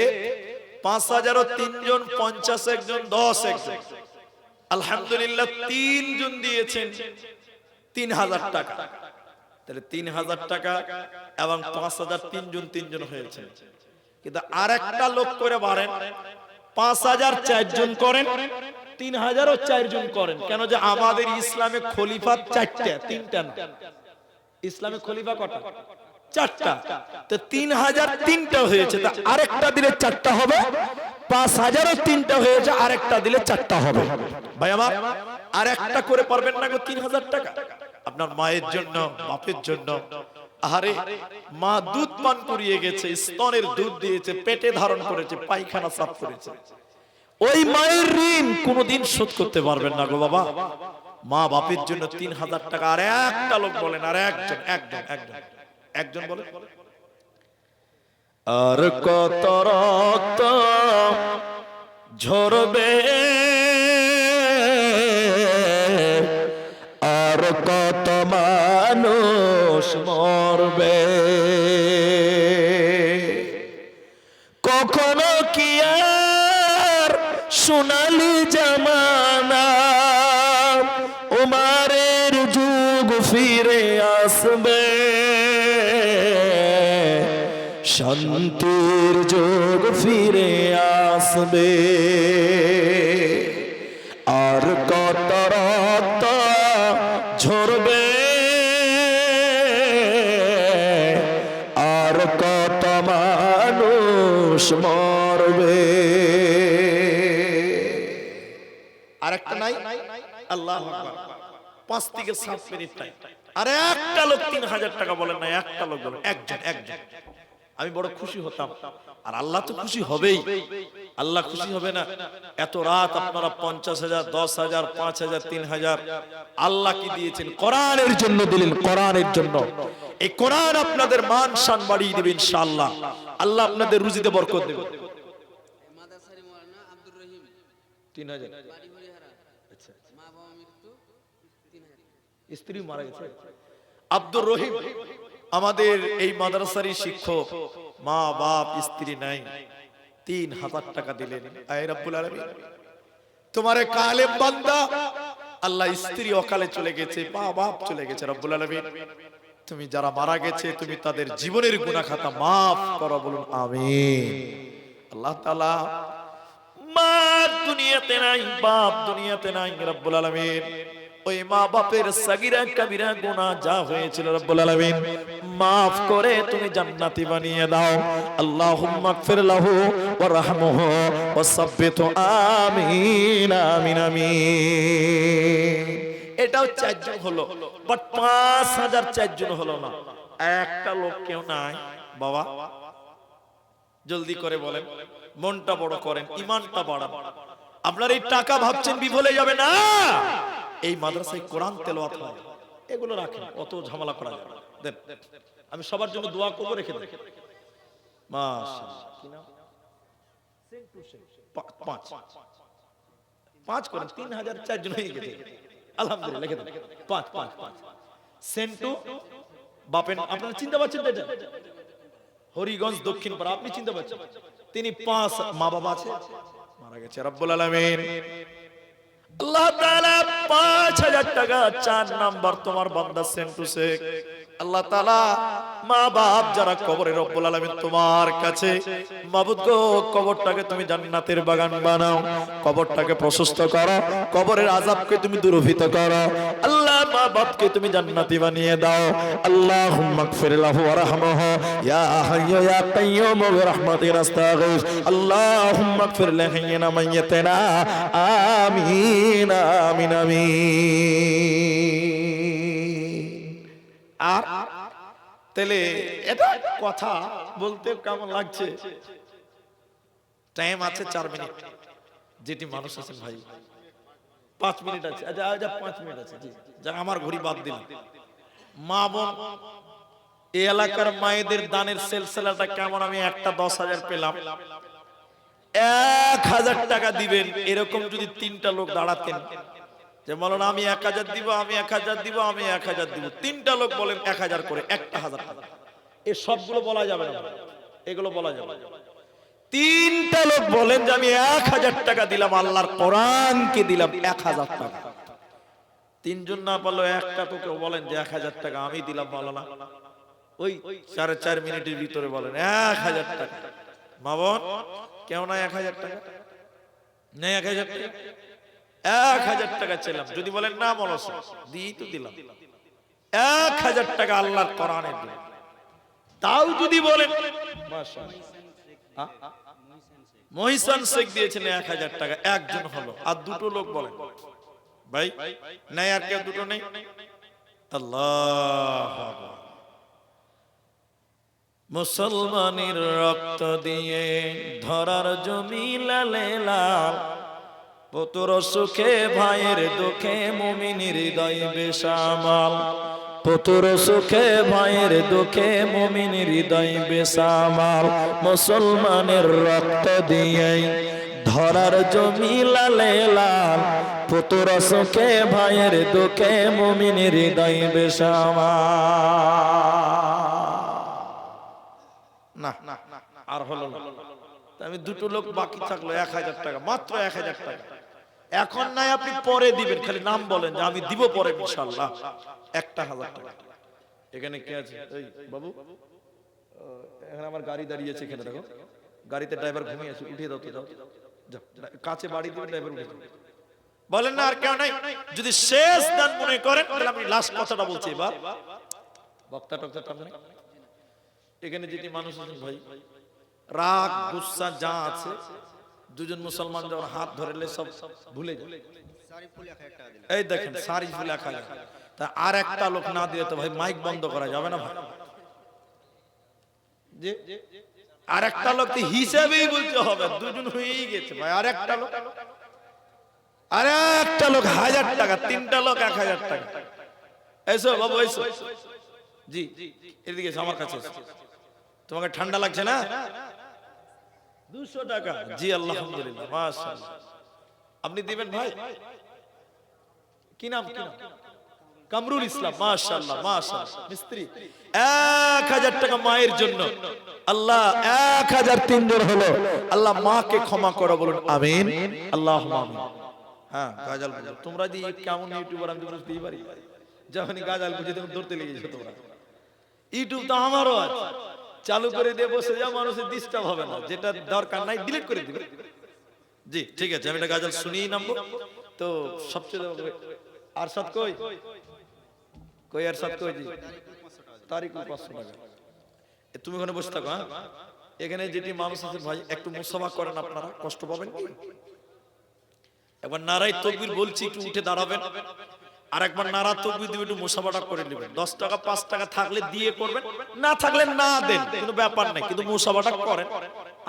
5,000 ও 3 জন, 50 একজন, 10 একজন, আলহামদুলিল্লাহ 3 জন দিয়েছেন 3,000 টাকা। তাহলে 3,000 টাকা এবং 5,000, 3 জন হয়েছে। কিন্তু আরেকটা লোক করে বাড়েন, 5,000 4 জন করেন, 3,000 ও 4 জন করেন। কেন যে আমাদের ইসলামে খলিফা 4টা, 3টা না। ইসলামে খলিফা কটা? 4টা। তো 3,000 3টা হয়েছে, তা আরেকটা দিলে 4টা হবে। 5,000 ও 3টা হয়েছে, আরেকটা দিলে 4টা হবে। ভাই আমার আরেকটা করে পারবেন না গো 3,000 টাকা? আপনার মায়ের জন্য, বাপের জন্য। আরে মা দুধ পান করিয়ে গেছে, স্তনের দুধ দিয়েছে, পেটে ধারণ করেছে, পায়খানা সাফ করেছে, ওই মায়ের ঋণ কোনদিন শোধ করতে পারবেন না গো বাবা। মা বাপের জন্য 3000 টাকা। আর একটা লোক বলেন, আর একজন বলেন, আর কত রক্ত ঝরবে, আর কত মানুষ মরবে, কখনো কি আর সোনালি জামানা উমারের যুগ ফিরে আসবে, শান্তির যুগ ফিরে আসবে, আর কত রক্ত ঝরবে, আর কত মানুষ মরবে। আরেকটা নাই, আল্লাহু আকবার, 5 থেকে 7 মিনিট টাইম। আর একটা লোক 3000 টাকা বলেন না, একটা লোক বলেন, একজন। আমি বড় খুশি হতাম। আর আল্লাহ তো খুশি হবেই, আল্লাহ খুশি হবে না? এত রাত আপনারা 50,000, 10,000, 5,000, 3,000 আল্লাহ কি দিয়েছেন? কোরআনের জন্য দিলেন, কোরআনের জন্য। এই কোরআন আপনাদের মান শান বাড়িয়ে দিবেন ইনশাআল্লাহ। আল্লাহ আপনাদের রুজিতে বরকত দেবে। মাদাসারি মাওলানা আব্দুর রহিম 3000, বাড়ি হরিহারা। আচ্ছা, মা বাবা মৃত্যু 3000, স্ত্রী মারা গেছে। আব্দুর রহিম আমাদের এই মাদ্রাসারই শিক্ষক, মা বাপ স্ত্রী নাই, 3000 টাকা দিলেন। আয় রব্বুল আলামিন, তোমারে কালেম বান্দা, আল্লাহ স্ত্রী অকালে চলে গেছে, মা বাপ চলে গেছে, রব্বুল আলামিন তুমি যারা মারা গেছে তুমি তাদের জীবনের গুনাহ খাতা maaf করো, বলুন আমিন। আল্লাহ তাআলা মা দুনিয়াতে নাই, বাপ দুনিয়াতে নাই, রব্বুল আলামিন ওই মা বাপের সাগীরা কবিরা গুনাহ যা হয়েছিল রব্বুল আলামিন maaf করে তুমি জান্নাতি বানিয়ে দাও। আল্লাহুম্মা গফির লাহু ওয়া রাহমহু ওয়া সাব্বিতু, আমিন আমিন আমিন। এটাও 4 জন হলো, বাট 5000 4 জন হলো না। একটা লোক কেউ নাই বাবা, জলদি করে বলেন, মনটা বড় করেন, ঈমানটা বাড়ান। আপনার এই টাকা ভাবছেন বিফলে যাবে না, এই মাদ্রাসায় কোরআন তেলাওয়াত হয়, এগুলো রাখেন, অত ঝামেলা করা যাবে না। দেন, আমি সবার জন্য দোয়া করব, রেখে দেন। মাশাআল্লাহ, কি নাম? পাঁচ করেন, 3000 4 জন হয়ে গেছে, আলহামদুলিল্লাহ, রেখে দেন। 5 সেন্টু বাপেন, আপনারা চিন্তা পাচ্ছেন তো? এটা হরিগঞ্জ দক্ষিণ পাড়া, আপনি চিন্তা পাচ্ছেন? তিনি 5 মা বাবা আছে, মারা গেছে, রব্বুল আলামিন আল্লাহ তাআলা 5000 টাকা 4 নাম্বার তোমার বান্দা সেন্টু শেখ, আল্লাহ তাআলা মা বাপ যারা কবরে, রব্বুল আলামিন তোমার কাছে মাবুদ গো, কবরটাকে তুমি জান্নাতের বাগান বানাও, কবরটাকে প্রশস্ত করো, কবরের আযাবকে তুমি দূরীভূত করো, আল্লাহ মা বাপকে তুমি জান্নাতি বানিয়ে দাও। আল্লাহুম্মা গফির লাহু ওয়া রাহমহু ইয়া হাইয়্যু ইয়া কাইয়্যুম বিরহমাতিকা আস্তাগীথ, আল্লাহুম্মা গফির লিহাইয়িনা মাইয়িতিনা, আমিন আমিন আমিন। আর তাহলে এটা কথা বলতে কেমন লাগছে? টাইম আছে 4 মিনিট, যেটি মানুষ আছেন ভাই 5 মিনিট আছে, আচ্ছা 5 মিনিট আছে, জি যা, আমার ঘড়ি বাদ দিলাম। মা বোন, এই এলাকার মায়েদের দানের সিলসিলাটা কেমন? আমি একটা 10,000 পেলাম, 1000 টাকা দিবেন, এরকম যদি 3টা লোক দাঁড়াতেন যে বলেন আমি 1000 দিব, আমি 1000 দিব, আমি 1000 দিব, 3টা লোক বলেন 1000 করে, 1000 টাকা, এই সবগুলো বলা যাবে না, এগুলো বলা যাবে না। 3টা লোক বলেন যে আমি 1000 টাকা দিলাম, আল্লাহর কোরআনকে দিলাম 1000 টাকা। 3 জন না পারলো, একটা তো কেউ বলেন যে 1000 টাকা আমি দিলাম, বলো না, ওই 4.5 মিনিটের ভিতরে বলেন 1000 টাকা। মা বোন কেউ না 1000 টাকা নেই, 1000 টাকা, 1000 টাকা ছিলাম, যদি বলেন না মলস দিই তো দিলাম 1000 টাকা আল্লাহর কোরআনের দিন। তাও যদি বলেন মাশাআল্লাহ, মহিসান শেখ দিয়েছেন 1000 টাকা, একজন হলো, আর 2টো লোক বলেন ভাই নাই, আর কেউ 2টো নেই? আল্লাহু আকবার। মুসলমানের রক্ত দিয়ে ধরার জমি লালে লাল, পুত্র সুখে ভাইয়ের দুঃখে মুমিনের হৃদয় বেসামাল, পুত্র সুখে ভাইয়ের দুঃখে মুমিনের হৃদয় বেসামাল, মুসলমানের রক্ত দিয়ে ধরার জমি লালে লাল, পুত্র সুখে ভাইয়ের দুঃখে মুমিনের হৃদয় বেসামাল। না আর হলো না। আমি দুটো লোক বাকি থাকলো 1000 টাকা, মাত্র 1000 টাকা। এখন নাই আপনি পরে দিবেন, খালি নাম বলেন যে আমি দিব পরে ইনশাআল্লাহ। 1000 টাকা। এখানে কে আছে? এই বাবু, এখানে আমার গাড়ি দাঁড়িয়ে আছে, এখানে দেখো গাড়িতে ড্রাইভার ঘুমিয়ে আছে, উঠিয়ে দাও তো, যাও যাও, কাছে বাড়ি দিবেন, ড্রাইভার উঠে যাও। বলেন না আর কেউ নাই? যদি শেষ দান মনে করেন তাহলে আমি লাস্ট কথাটা বলছি। এবার বক্তা টক্তা টান নাই। এখানে যদি মানুষ আছেন ভাই, রাগ গুসা যা আছে, দুজন মুসলমান যখন হাত ধরেলে সব ভুলে যায়। এই দেখেন সারি ফুল 1000, তা আর একটা লোক না দিয়ে তো ভাই মাইক বন্ধ করা যাবে না ভাই। যে আর একটা লোক তো হিসাবেই বলতে হবে, দুজন হয়েই গেছে ভাই। আর একটা লোক 1000 টাকা, 3টা লোক 1000 টাকা। এসো বাবু এসো। জি এদিকে এসো, আমার কাছে এসো। তোমাকে ঠান্ডা লাগছে না? 200 টাকা। জি আলহামদুলিল্লাহ, মাশাআল্লাহ। আপনি দিবেন ভাই? কি নাম? কি নাম? কামরুল ইসলাম। মাশাআল্লাহ মাশাআল্লাহ। মিস্ত্রি 1000 টাকা মায়ের জন্য। আল্লাহ 1003 জন হলো। আল্লাহ মাকে ক্ষমা করো, বলুন আমিন। আল্লাহুম্মা আমিন। হ্যাঁ গাজাল বুঝো তোমরা, যে কেমন ইউটিউবার আমি বুঝতেই পারি। যখনই গাজাল বুঝে তখন ধরতে লেগেছো তোমরা। ইউটিউব তো আমারও আছে, চালু করে দিয়ে বসে যাও, মানুষের ডিস্টার্ব হবে না। যেটা দরকার নাই ডিলিট করে দিবে। জি ঠিক আছে, আমি এটা গাজাল শুনিয়ে নামবো। তো সবচেয়ে আরশাদ কই কই? আরশাদ কই? জি তারিকুল 500 টাকা। তুমি ওখানে বসে থাকো। হ্যাঁ এখানে যেটি মানুষ আছে ভাই, একটু মুসাফা করেন, আপনারা কষ্ট পাবেন কি? একবার নারায়ে তাকবীর বলছি, একটু উঠে দাঁড়াবেন। আর একবার নারা তাকবীর দিবেন, একটু মুসাফাটা করে নেবেন। 10 টাকা 5 টাকা থাকলে দিয়ে করবেন, না থাকলে না দেন, কোনো ব্যাপার নাই, কিন্তু মুসাফাটা করেন।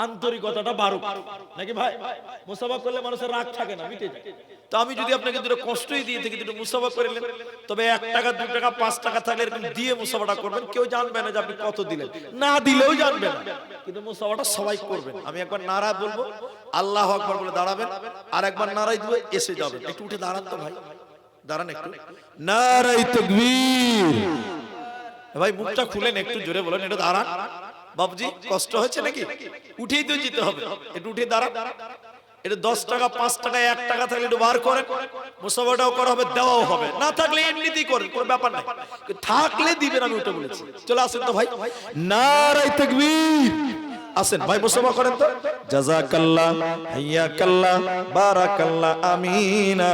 আন্তরিকতাটা বাড়ুক নাকি ভাই? মুসাফা করলে মানুষের রাগ থাকে না, মিটে যায়। তো আমি যদি আপনাকে দুটো কষ্টই দিয়ে থাকি, দুটো মুসাফা করে নেন, তবে 1 টাকা 2 টাকা 5 টাকা থাকলে এরকম দিয়ে মুসাফাটা করবেন। কেউ জানবে না যে আপনি কত দিলেন, না দিলেও জানবে না, কিন্তু মুসাফাটা সবাই করবেন। আমি একবার নারা বলবো, আল্লাহু আকবার বলে দাঁড়াবেন, আর একবার নারাই দিয়ে এসে যাবেন। একটু উঠে দাঁড়ান তো ভাই, দাঁড়ান একটু। নারায়ে তাকবীর। ভাই মুখটা খুলেন, একটু জোরে বলেন, একটু দাঁড়ান। বাবুজি কষ্ট হচ্ছে নাকি? উঠেই তো যেতে হবে, একটু উঠে দাঁড়ান। এটা 10 টাকা 5 টাকা 1 টাকা থাকলে একটু বার করেন, মুসাফাটাও করা হবে, দেওয়াও হবে। না থাকলে এমনিতেই করেন, কোনো ব্যাপার নাই, থাকলে দিবেন। আমি ওটা বলেছি। চলে আসেন তো ভাই, নারায়ে তাকবীর। আসেন ভাই, মুসাফা করেন তো। জাযাকাল্লাহ, হাইয়াকাল্লাহ, বারাকাল্লাহ, আমিন।